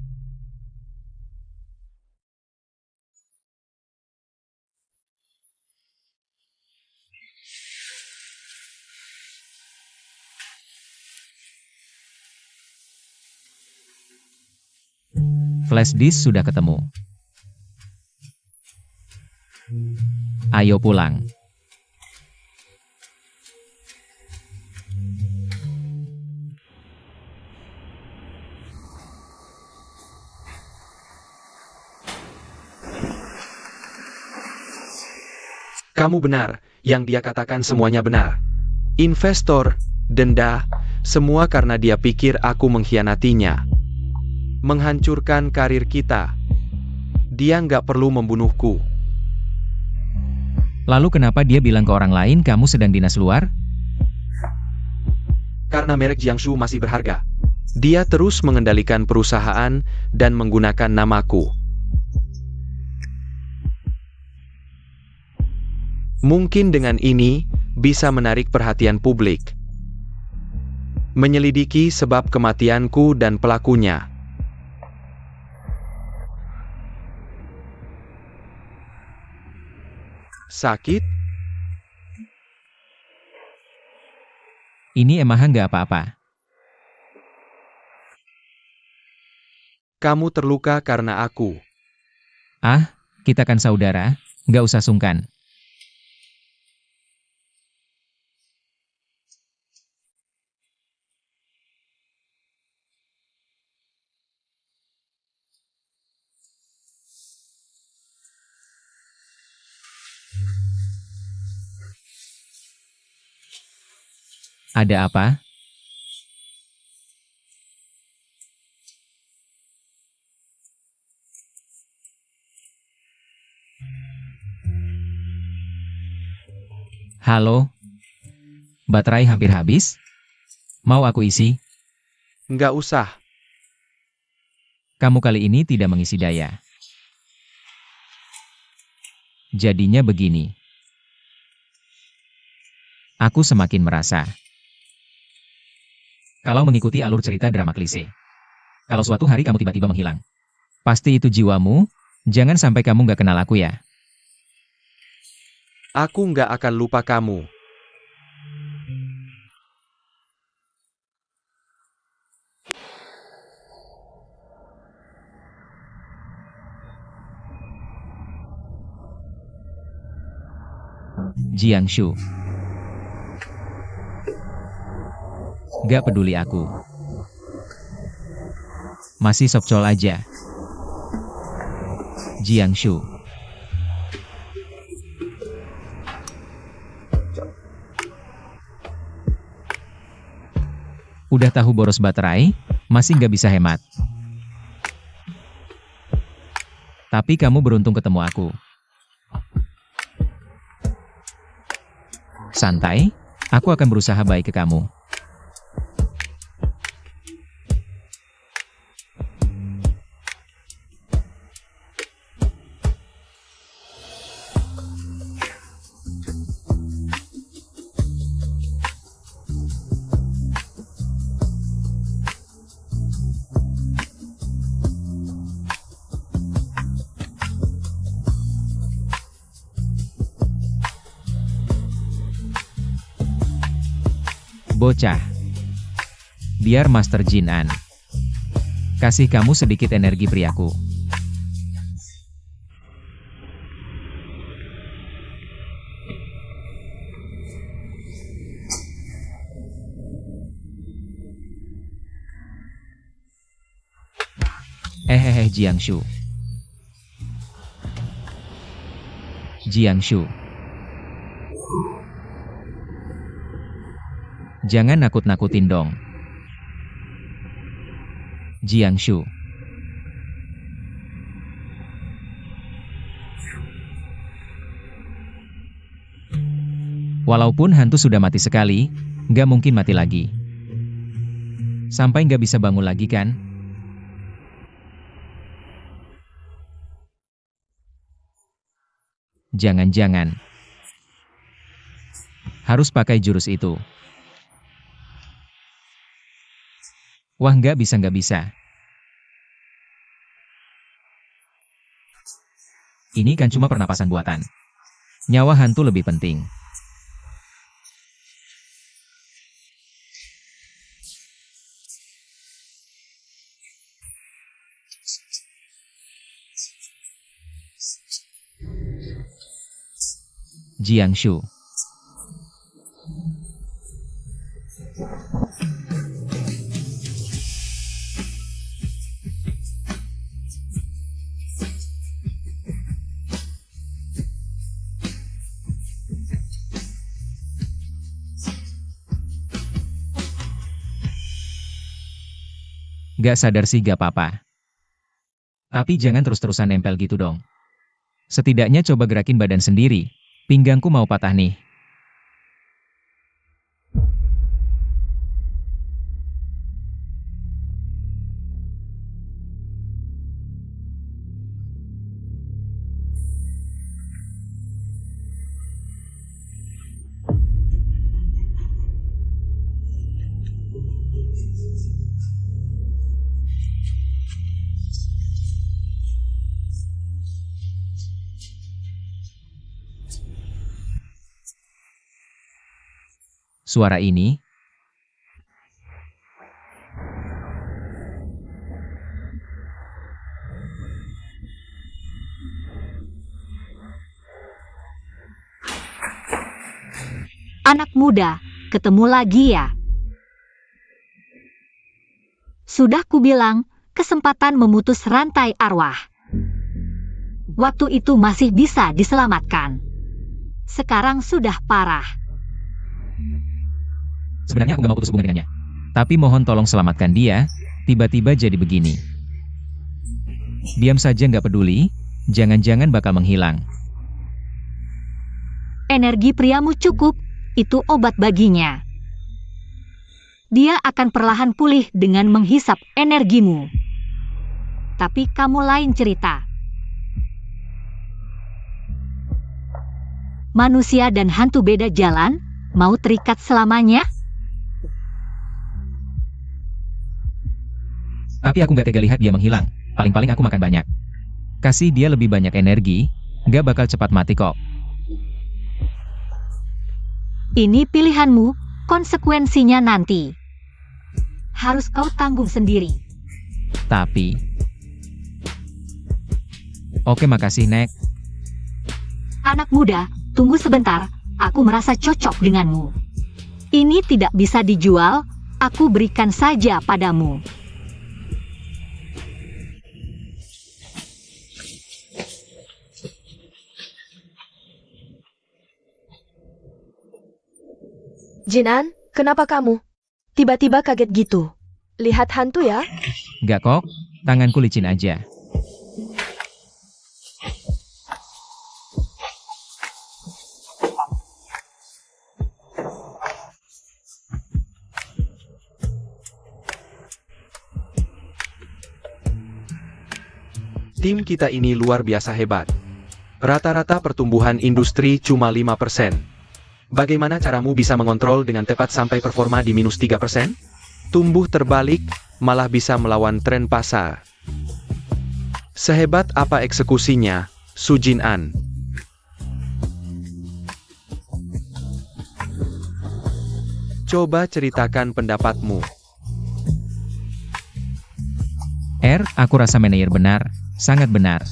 A: Flash disk sudah ketemu. Ayo pulang.
B: Kamu benar, yang dia katakan semuanya benar. Investor, denda, semua karena dia pikir aku mengkhianatinya. Menghancurkan karir kita. Dia nggak perlu membunuhku.
A: Lalu kenapa dia bilang ke orang lain kamu sedang dinas luar?
B: Karena merek Jiangshu masih berharga. Dia terus mengendalikan perusahaan dan menggunakan namaku. Mungkin dengan ini bisa menarik perhatian publik. Menyelidiki sebab kematianku dan pelakunya. Sakit?
A: Ini emang nggak apa-apa.
B: Kamu terluka karena aku.
A: Ah, kita kan saudara, nggak usah sungkan. Ada apa? Halo? Baterai hampir habis? Mau aku isi?
B: Nggak usah.
A: Kamu kali ini tidak mengisi daya. Jadinya begini. Aku semakin merasa. Kalau mengikuti alur cerita drama klise. Kalau suatu hari kamu tiba-tiba menghilang. Pasti itu jiwamu, jangan sampai kamu nggak kenal aku ya.
B: Aku nggak akan lupa kamu.
A: Jiangshu. Gak peduli aku. Masih sopcol aja. Jiangshu. Udah tahu boros baterai, masih nggak bisa hemat. Tapi kamu beruntung ketemu aku. Santai, aku akan berusaha baik ke kamu. Bocah. Biar Master Jin An kasih kamu sedikit energi priaku. Jiangshu. Jiangshu. Jangan nakut-nakutin dong. Jiangshu. Walaupun hantu sudah mati sekali, nggak mungkin mati lagi. Sampai nggak bisa bangun lagi kan? Jangan-jangan harus pakai jurus itu. Wah, nggak bisa. Ini kan cuma pernapasan buatan. Nyawa hantu lebih penting. Jiangshu. Gak sadar sih gak apa-apa. Tapi jangan terus-terusan nempel gitu dong. Setidaknya coba gerakin badan sendiri. Pinggangku mau patah nih. Suara ini
D: Anak muda, ketemu lagi ya? Sudah kubilang, kesempatan memutus rantai arwah. Waktu itu masih bisa diselamatkan. Sekarang sudah parah.
A: sebenarnya aku gak mau putus hubungan dengannya. Tapi mohon tolong selamatkan dia, tiba-tiba jadi begini. Diam saja gak peduli, jangan-jangan bakal menghilang.
D: Energi priamu cukup, itu obat baginya. Dia akan perlahan pulih dengan menghisap energimu. Tapi kamu lain cerita. Manusia dan hantu beda jalan, mau terikat selamanya?
A: Tapi aku gak tega lihat dia menghilang, paling-paling aku makan banyak. Kasih dia lebih banyak energi, gak bakal cepat mati kok.
D: Ini pilihanmu, konsekuensinya nanti. Harus kau tanggung sendiri.
A: Tapi... Oke, makasih, Nek.
D: Anak muda, tunggu sebentar, aku merasa cocok denganmu. Ini tidak bisa dijual, aku berikan saja padamu.
C: Jinan, kenapa kamu? Tiba-tiba kaget gitu. Lihat hantu ya?
A: Gak kok, tanganku licin aja.
B: Tim kita ini luar biasa hebat. Rata-rata pertumbuhan industri cuma 5%. Bagaimana caramu bisa mengontrol dengan tepat sampai performa di minus 3%? Tumbuh terbalik, malah bisa melawan tren pasar. Sehebat apa eksekusinya, Su Jin An? Coba ceritakan pendapatmu.
A: Aku rasa manajer benar, sangat benar.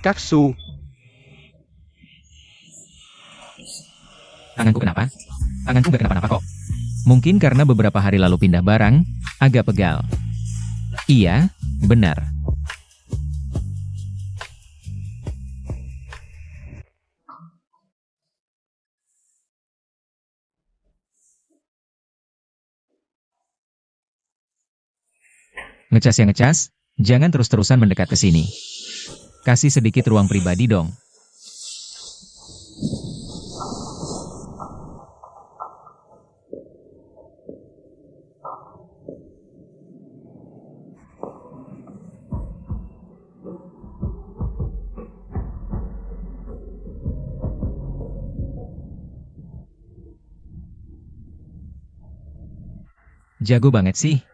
B: Kak Su,
A: Tanganku kenapa? Tanganku gak kenapa-napa kok. Mungkin karena beberapa hari lalu pindah barang, agak pegal. Iya, benar. Ngecas ya ngecas, jangan terus-terusan mendekat ke sini. Kasih sedikit ruang pribadi dong. Jago banget sih.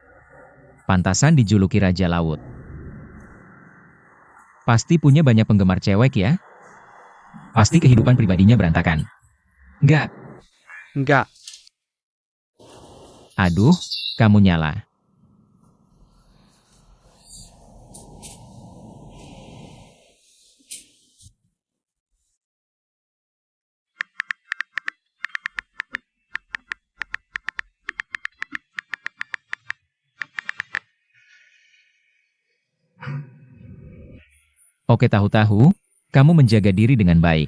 A: Pantasan dijuluki Raja Laut. Pasti punya banyak penggemar cewek ya? Pasti kehidupan pribadinya berantakan.
B: enggak.
A: Aduh, kamu nyala. Oke tahu-tahu, kamu menjaga diri dengan baik.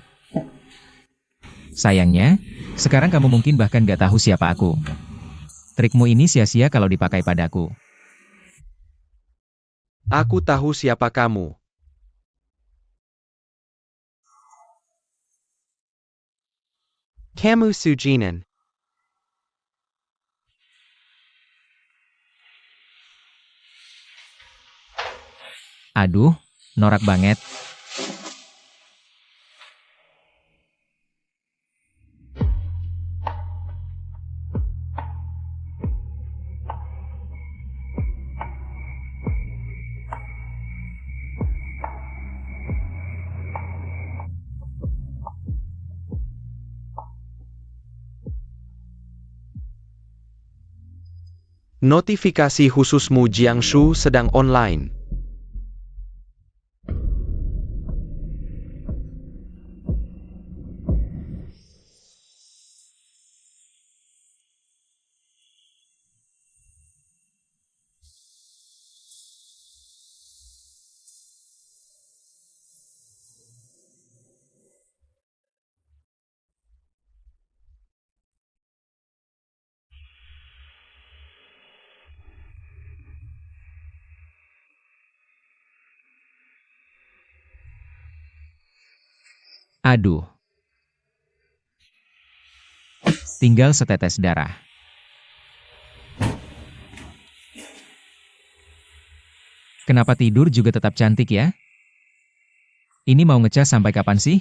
A: Sayangnya, sekarang kamu mungkin bahkan gak tahu siapa aku. Trikmu ini sia-sia kalau dipakai padaku.
B: Aku tahu siapa kamu. Kamu Su Jinan.
A: Aduh, norak banget.
B: Notifikasi khususmu Jiangshu sedang online.
A: Aduh. Tinggal setetes darah. Kenapa tidur juga tetap cantik ya? Ini mau ngecas sampai kapan sih?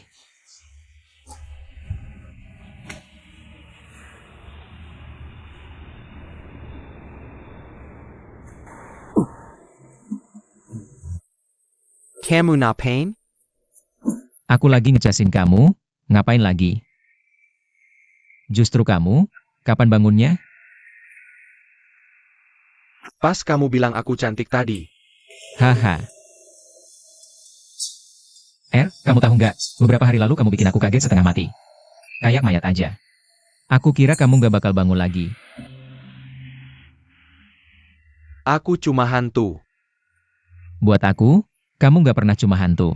B: Kamu ngapain?
A: Aku lagi ngecasin kamu, ngapain lagi? Justru kamu, kapan bangunnya?
B: Pas kamu bilang aku cantik tadi.
A: Haha. Kamu tahu nggak? Beberapa hari lalu kamu bikin aku kaget setengah mati. Kayak mayat aja. Aku kira kamu nggak bakal bangun lagi.
B: Aku cuma hantu.
A: Buat aku, kamu nggak pernah cuma hantu.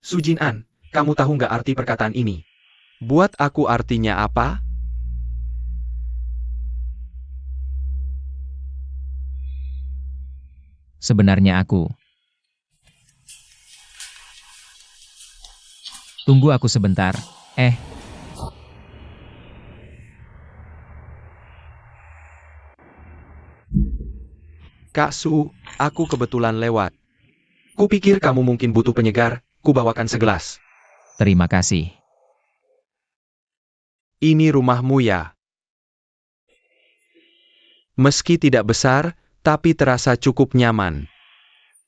B: Sujin An, kamu tahu nggak arti perkataan ini? Buat aku artinya apa?
A: Sebenarnya aku. Tunggu aku sebentar.
B: Kak Su, aku kebetulan lewat. Kupikir kamu mungkin butuh penyegar, kubawakan segelas.
A: Terima kasih.
B: Ini rumahmu ya. Meski tidak besar, tapi terasa cukup nyaman.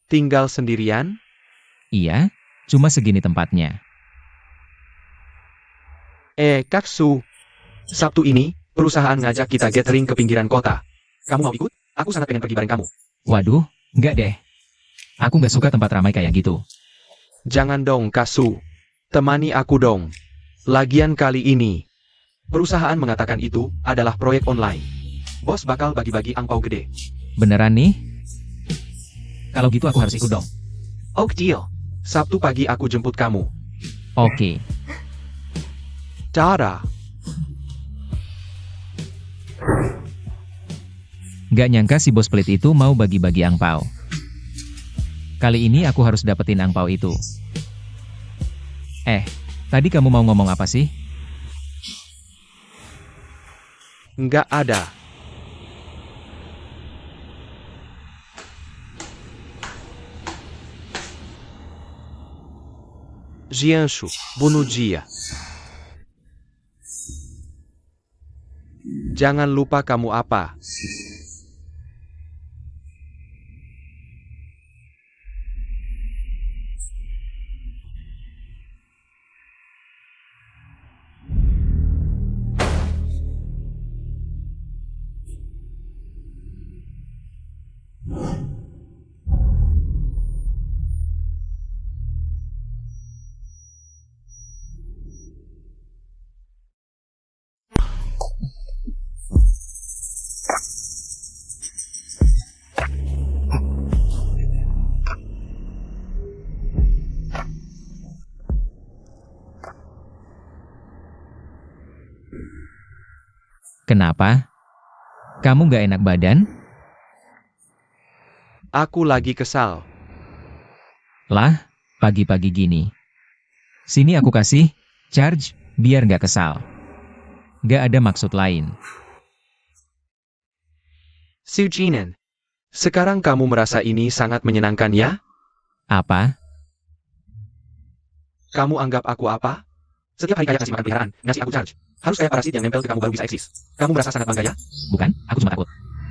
B: Tinggal sendirian?
A: Iya, cuma segini tempatnya.
B: Kak Su. Sabtu ini, perusahaan ngajak kita gathering ke pinggiran kota. Kamu mau ikut? Aku sangat pengen pergi bareng kamu.
A: Waduh, nggak deh. Aku nggak suka tempat ramai kayak gitu.
B: Jangan dong, Kak Su. Temani aku dong. Lagian kali ini, perusahaan mengatakan itu adalah proyek online. Bos bakal bagi-bagi angpau gede.
A: Beneran nih? Kalau gitu aku harus ikut dong.
B: Oke deal. Sabtu pagi aku jemput kamu.
A: Oke.
B: Cara.
A: Nggak nyangka si bos pelit itu mau bagi-bagi angpau. Kali ini aku harus dapetin angpau itu. Tadi kamu mau ngomong apa sih?
B: Nggak ada. Jianshu, bunuh dia. Jangan lupa kamu apa.
A: Kenapa? Kamu nggak enak badan?
B: Aku lagi kesal.
A: Lah, pagi-pagi gini. Sini aku kasih charge, biar nggak kesal. Nggak ada maksud lain.
B: Sujinen. Sekarang kamu merasa ini sangat menyenangkan ya?
A: Apa?
B: Kamu anggap aku apa? Setiap hari kayak ngasih makan peliharaan, ngasih aku charge. Harus kayak parasit yang nempel ke kamu baru bisa eksis. Kamu merasa sangat bangga ya?
A: Bukan, aku cuma takut.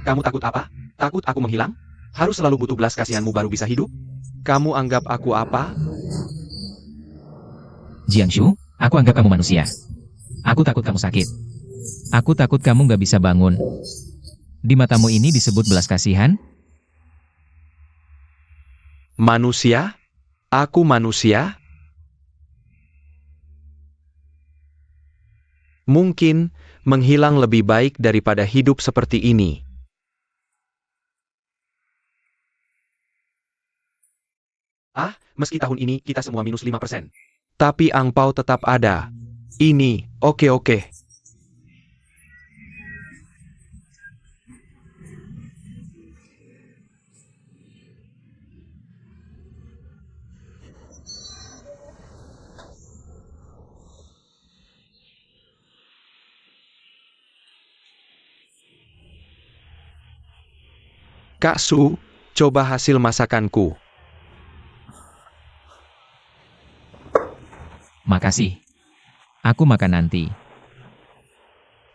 B: Kamu takut apa? Takut aku menghilang? Harus selalu butuh belas kasihanmu baru bisa hidup? Kamu anggap aku apa?
A: Jiangshu, aku anggap kamu manusia. Aku takut kamu sakit. Aku takut kamu nggak bisa bangun. Di matamu ini disebut belas kasihan?
B: Manusia? Aku manusia? Mungkin, menghilang lebih baik daripada hidup seperti ini. Meski tahun ini kita semua minus 5%. Tapi angpau tetap ada. Ini, oke. Kak Su, coba hasil masakanku.
A: Makasih. Aku makan nanti.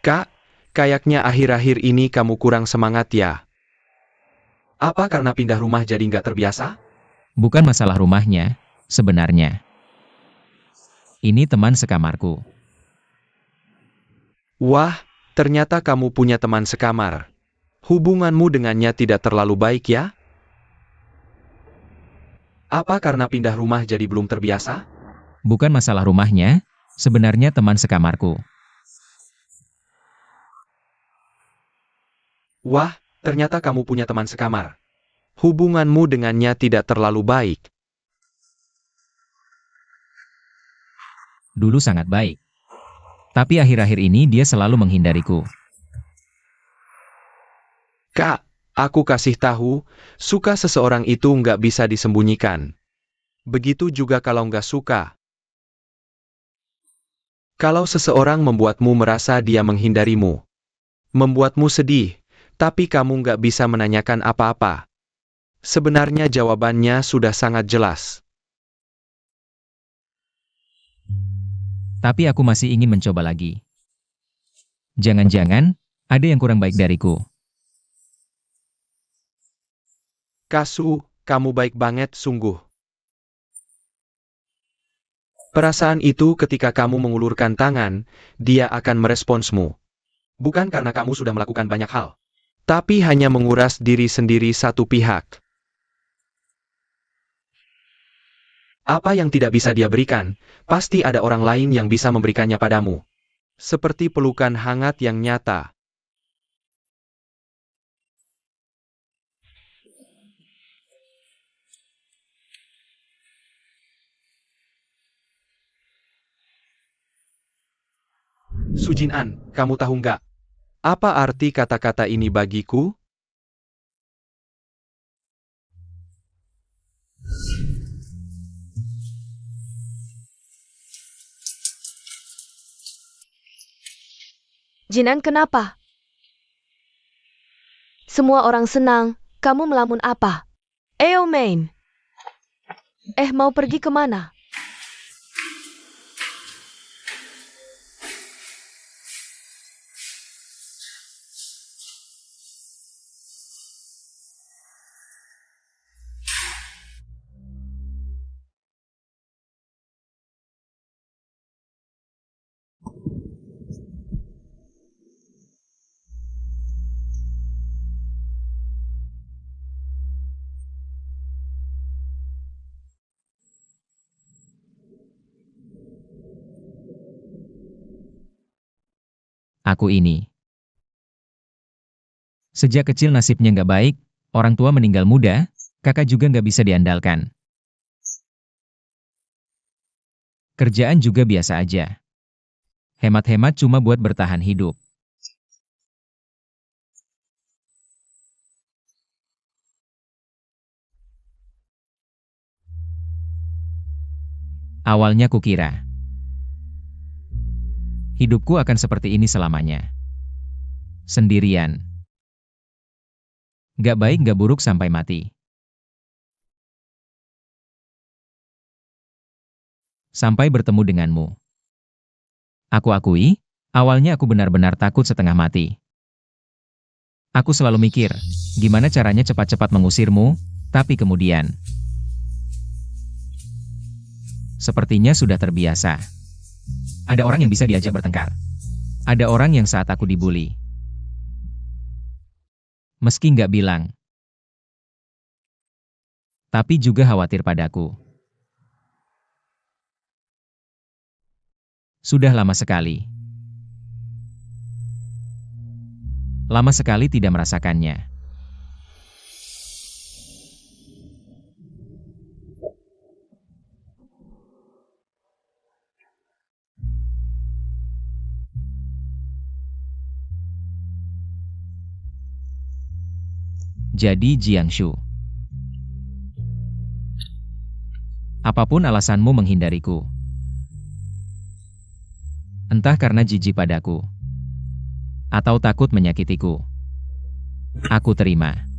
B: Kak, kayaknya akhir-akhir ini kamu kurang semangat ya. Apa karena pindah rumah jadi nggak terbiasa?
A: Bukan masalah rumahnya, sebenarnya. Ini teman sekamarku.
B: Wah, ternyata kamu punya teman sekamar. Hubunganmu dengannya tidak terlalu baik ya? Apa karena pindah rumah jadi belum terbiasa?
A: Bukan masalah rumahnya, sebenarnya teman sekamarku.
B: Wah, ternyata kamu punya teman sekamar. Hubunganmu dengannya tidak terlalu baik.
A: Dulu sangat baik. Tapi akhir-akhir ini dia selalu menghindariku.
B: Kak, aku kasih tahu, suka seseorang itu nggak bisa disembunyikan. Begitu juga kalau nggak suka. Kalau seseorang membuatmu merasa dia menghindarimu, membuatmu sedih, tapi kamu nggak bisa menanyakan apa-apa. Sebenarnya jawabannya sudah sangat jelas.
A: Tapi aku masih ingin mencoba lagi. Jangan-jangan, ada yang kurang baik dariku.
B: Kasu, kamu baik banget sungguh. Perasaan itu ketika kamu mengulurkan tangan, dia akan meresponsmu. Bukan karena kamu sudah melakukan banyak hal, tapi hanya menguras diri sendiri satu pihak. Apa yang tidak bisa dia berikan, pasti ada orang lain yang bisa memberikannya padamu. Seperti pelukan hangat yang nyata. Sujin An, kamu tahu nggak? Apa arti kata-kata ini bagiku?
C: Jinan, kenapa? Semua orang senang, kamu melamun apa? Main. Mau pergi kemana?
A: Aku ini. Sejak kecil nasibnya nggak baik, orang tua meninggal muda, kakak juga nggak bisa diandalkan. Kerjaan juga biasa aja. Hemat-hemat cuma buat bertahan hidup. Awalnya kukira hidupku akan seperti ini selamanya. Sendirian. Gak baik gak buruk sampai mati. Sampai bertemu denganmu. Aku akui, awalnya aku benar-benar takut setengah mati. Aku selalu mikir, gimana caranya cepat-cepat mengusirmu, tapi kemudian sepertinya sudah terbiasa. Ada orang yang bisa diajak bertengkar. Ada orang yang saat aku dibully, meski nggak bilang, tapi juga khawatir padaku. Sudah lama sekali. Lama sekali tidak merasakannya. Jadi Jiangshu, apapun alasanmu menghindariku, entah karena jijik padaku, atau takut menyakitiku, aku terima.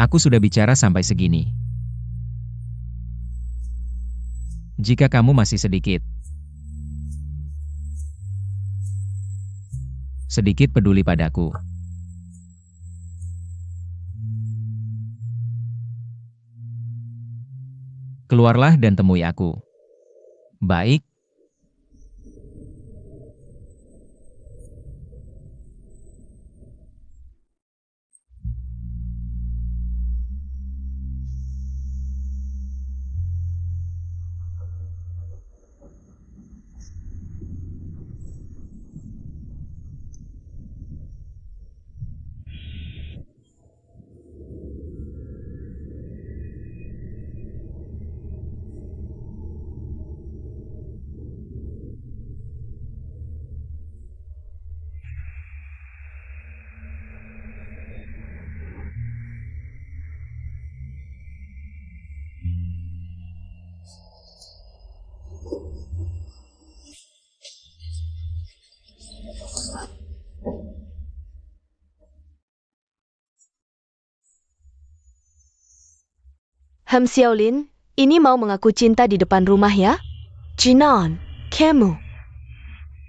A: Aku sudah bicara sampai segini. Jika kamu masih sedikit peduli padaku, keluarlah dan temui aku. Baik?
C: Xiaolin, ini mau mengaku cinta di depan rumah ya? Jinan, kamu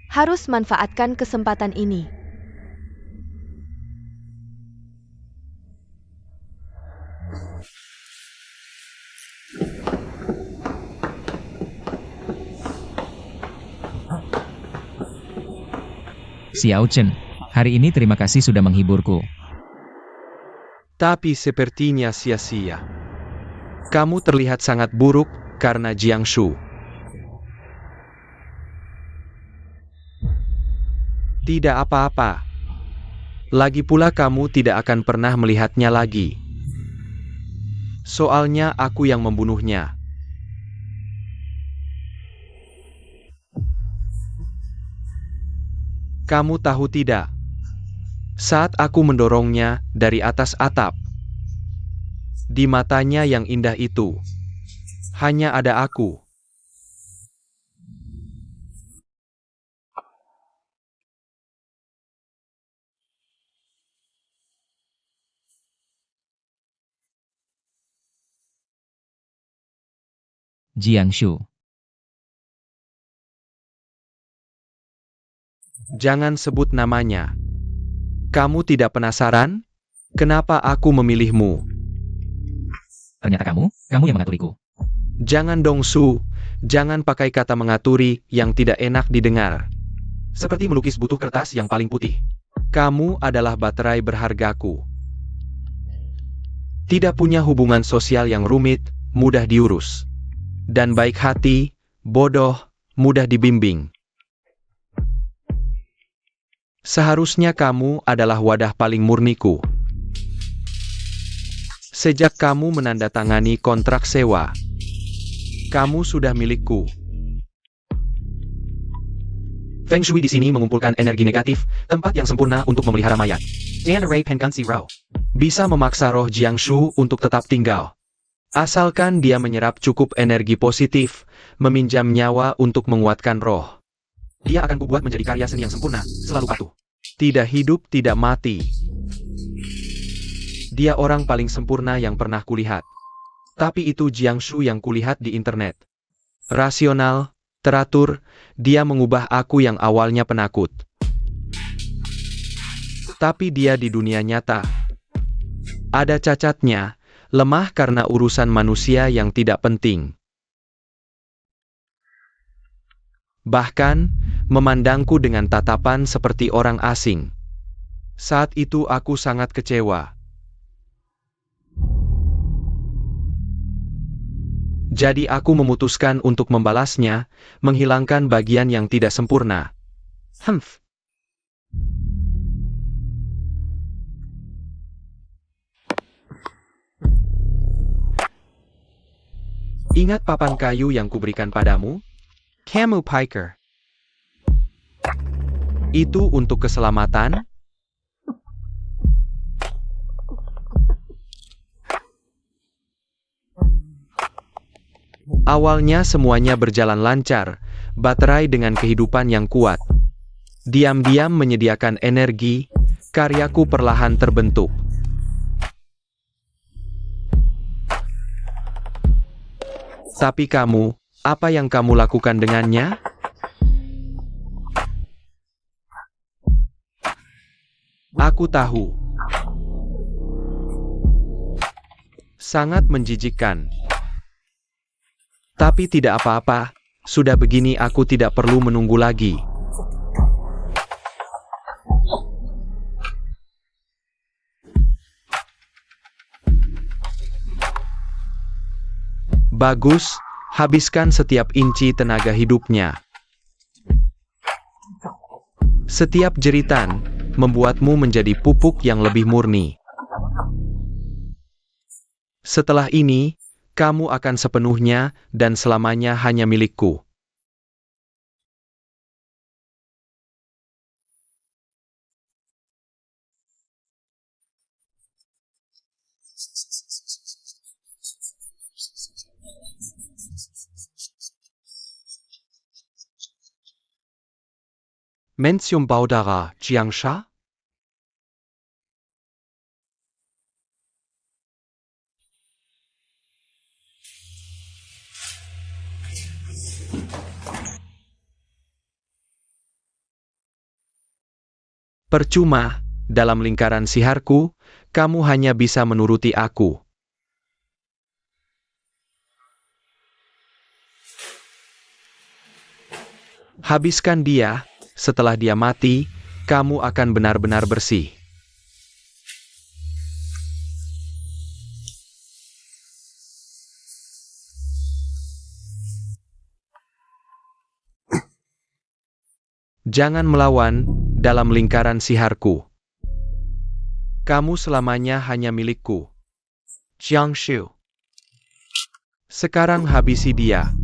C: harus manfaatkan kesempatan ini.
A: Xiao Chen, hari ini terima kasih sudah menghiburku.
B: Tapi sepertinya sia-sia. Kamu terlihat sangat buruk karena Jiangshu. Tidak apa-apa. Lagi pula kamu tidak akan pernah melihatnya lagi. Soalnya aku yang membunuhnya. Kamu tahu tidak? Saat aku mendorongnya dari atas atap, di matanya yang indah itu, hanya ada aku.
A: Jiangshu.
B: Jangan sebut namanya. Kamu tidak penasaran? Kenapa aku memilihmu?
A: Ternyata kamu yang mengaturiku.
B: Jangan dong Su, jangan pakai kata mengaturi yang tidak enak didengar. Seperti melukis butuh kertas yang paling putih. Kamu adalah baterai berhargaku. Tidak punya hubungan sosial yang rumit, mudah diurus. Dan baik hati, bodoh, mudah dibimbing. Seharusnya kamu adalah wadah paling murniku. Sejak kamu menandatangani kontrak sewa, kamu sudah milikku. Feng Shui di sini mengumpulkan energi negatif, tempat yang sempurna untuk memelihara mayat. Bisa memaksa roh Jiangshu untuk tetap tinggal. Asalkan dia menyerap cukup energi positif, meminjam nyawa untuk menguatkan roh. Dia akan kubuat menjadi karya seni yang sempurna, selalu patuh. Tidak hidup, tidak mati. Dia orang paling sempurna yang pernah kulihat. Tapi itu Jiangshu yang kulihat di internet. Rasional, teratur, dia mengubah aku yang awalnya penakut. Tapi dia di dunia nyata. Ada cacatnya, lemah karena urusan manusia yang tidak penting. Bahkan, memandangku dengan tatapan seperti orang asing. Saat itu aku sangat kecewa. Jadi aku memutuskan untuk membalasnya, menghilangkan bagian yang tidak sempurna. Ingat papan kayu yang kuberikan padamu? Kamu Piker. Itu untuk keselamatan? Awalnya semuanya berjalan lancar, baterai dengan kehidupan yang kuat. Diam-diam menyediakan energi, karyaku perlahan terbentuk. Tapi kamu, apa yang kamu lakukan dengannya? Aku tahu. Sangat menjijikkan. Tapi tidak apa-apa, sudah begini aku tidak perlu menunggu lagi. Bagus, habiskan setiap inci tenaga hidupnya. Setiap jeritan membuatmu menjadi pupuk yang lebih murni. Setelah ini, kamu akan sepenuhnya dan selamanya hanya milikku. Mensium Baudara, Jiangsha? Percuma, dalam lingkaran siharku, kamu hanya bisa menuruti aku. Habiskan dia, setelah dia mati, kamu akan benar-benar bersih. Jangan melawan, dalam lingkaran siharku. Kamu selamanya hanya milikku. Jiangshu. Sekarang habisi dia.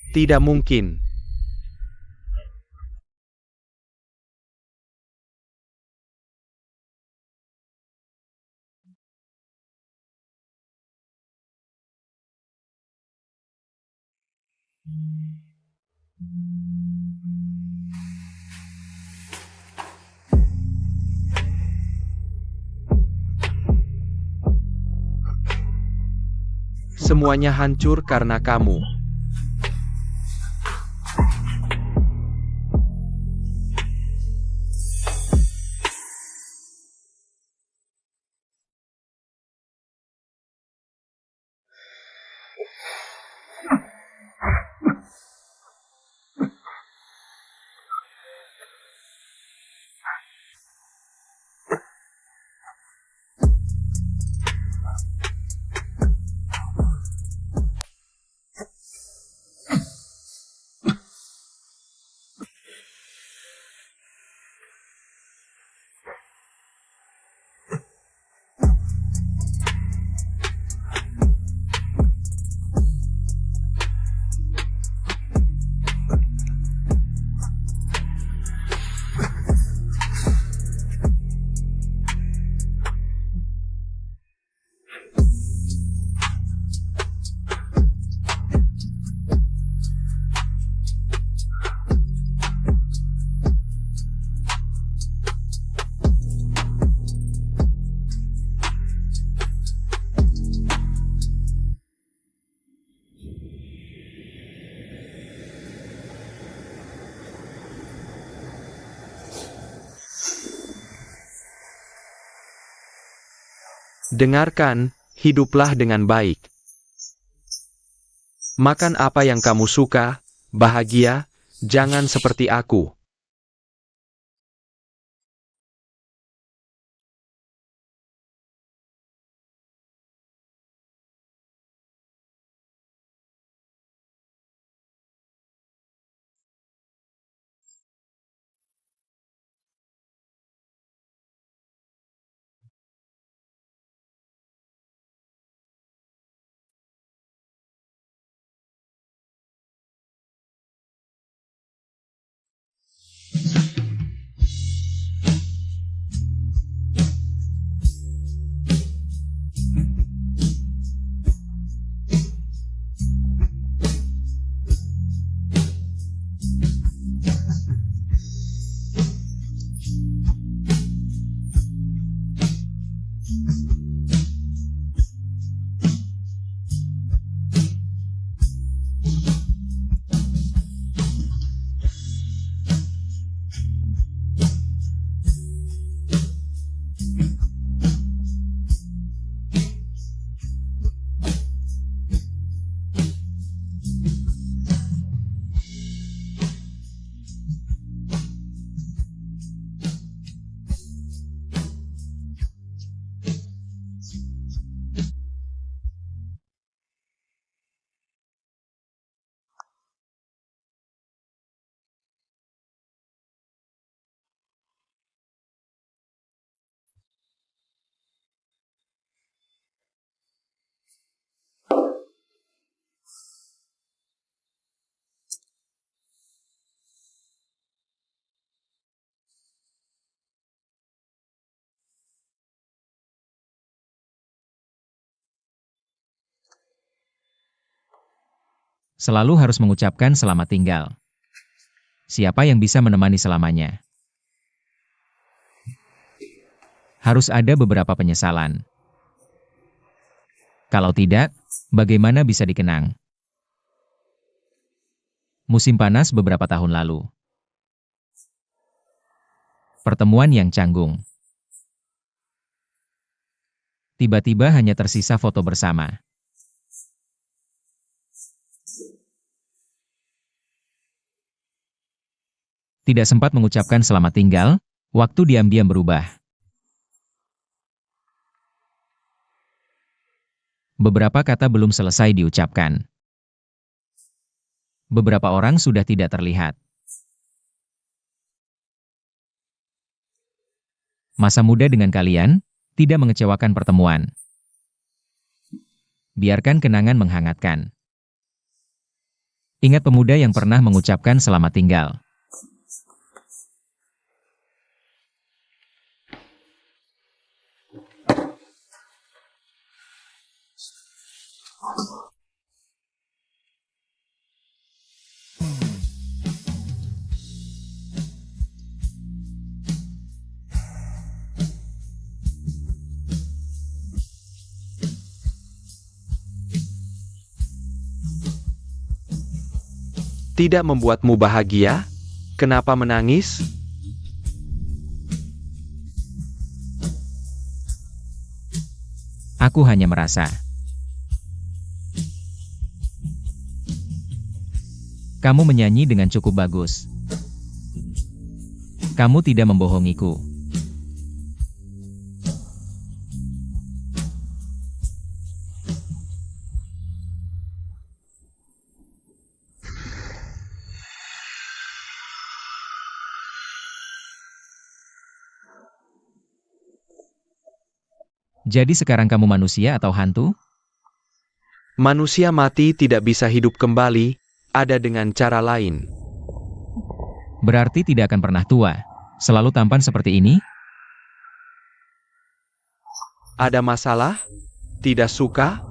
B: Tidak mungkin. Semuanya hancur karena kamu. Dengarkan, hiduplah dengan baik. Makan apa yang kamu suka, bahagia, jangan seperti aku.
A: Selalu harus mengucapkan selamat tinggal. Siapa yang bisa menemani selamanya? Harus ada beberapa penyesalan. Kalau tidak, bagaimana bisa dikenang? Musim panas beberapa tahun lalu. Pertemuan yang canggung. Tiba-tiba hanya tersisa foto bersama. Tidak sempat mengucapkan selamat tinggal, waktu diam-diam berubah. Beberapa kata belum selesai diucapkan. Beberapa orang sudah tidak terlihat. Masa muda dengan kalian, tidak mengecewakan pertemuan. Biarkan kenangan menghangatkan. Ingat pemuda yang pernah mengucapkan selamat tinggal.
B: Tidak membuatmu bahagia? Kenapa menangis?
A: Aku hanya merasa. Kamu menyanyi dengan cukup bagus. Kamu tidak membohongiku. Jadi sekarang kamu manusia atau hantu?
B: Manusia mati tidak bisa hidup kembali, ada dengan cara lain.
A: Berarti tidak akan pernah tua. Selalu tampan seperti ini?
B: Ada masalah? Tidak suka?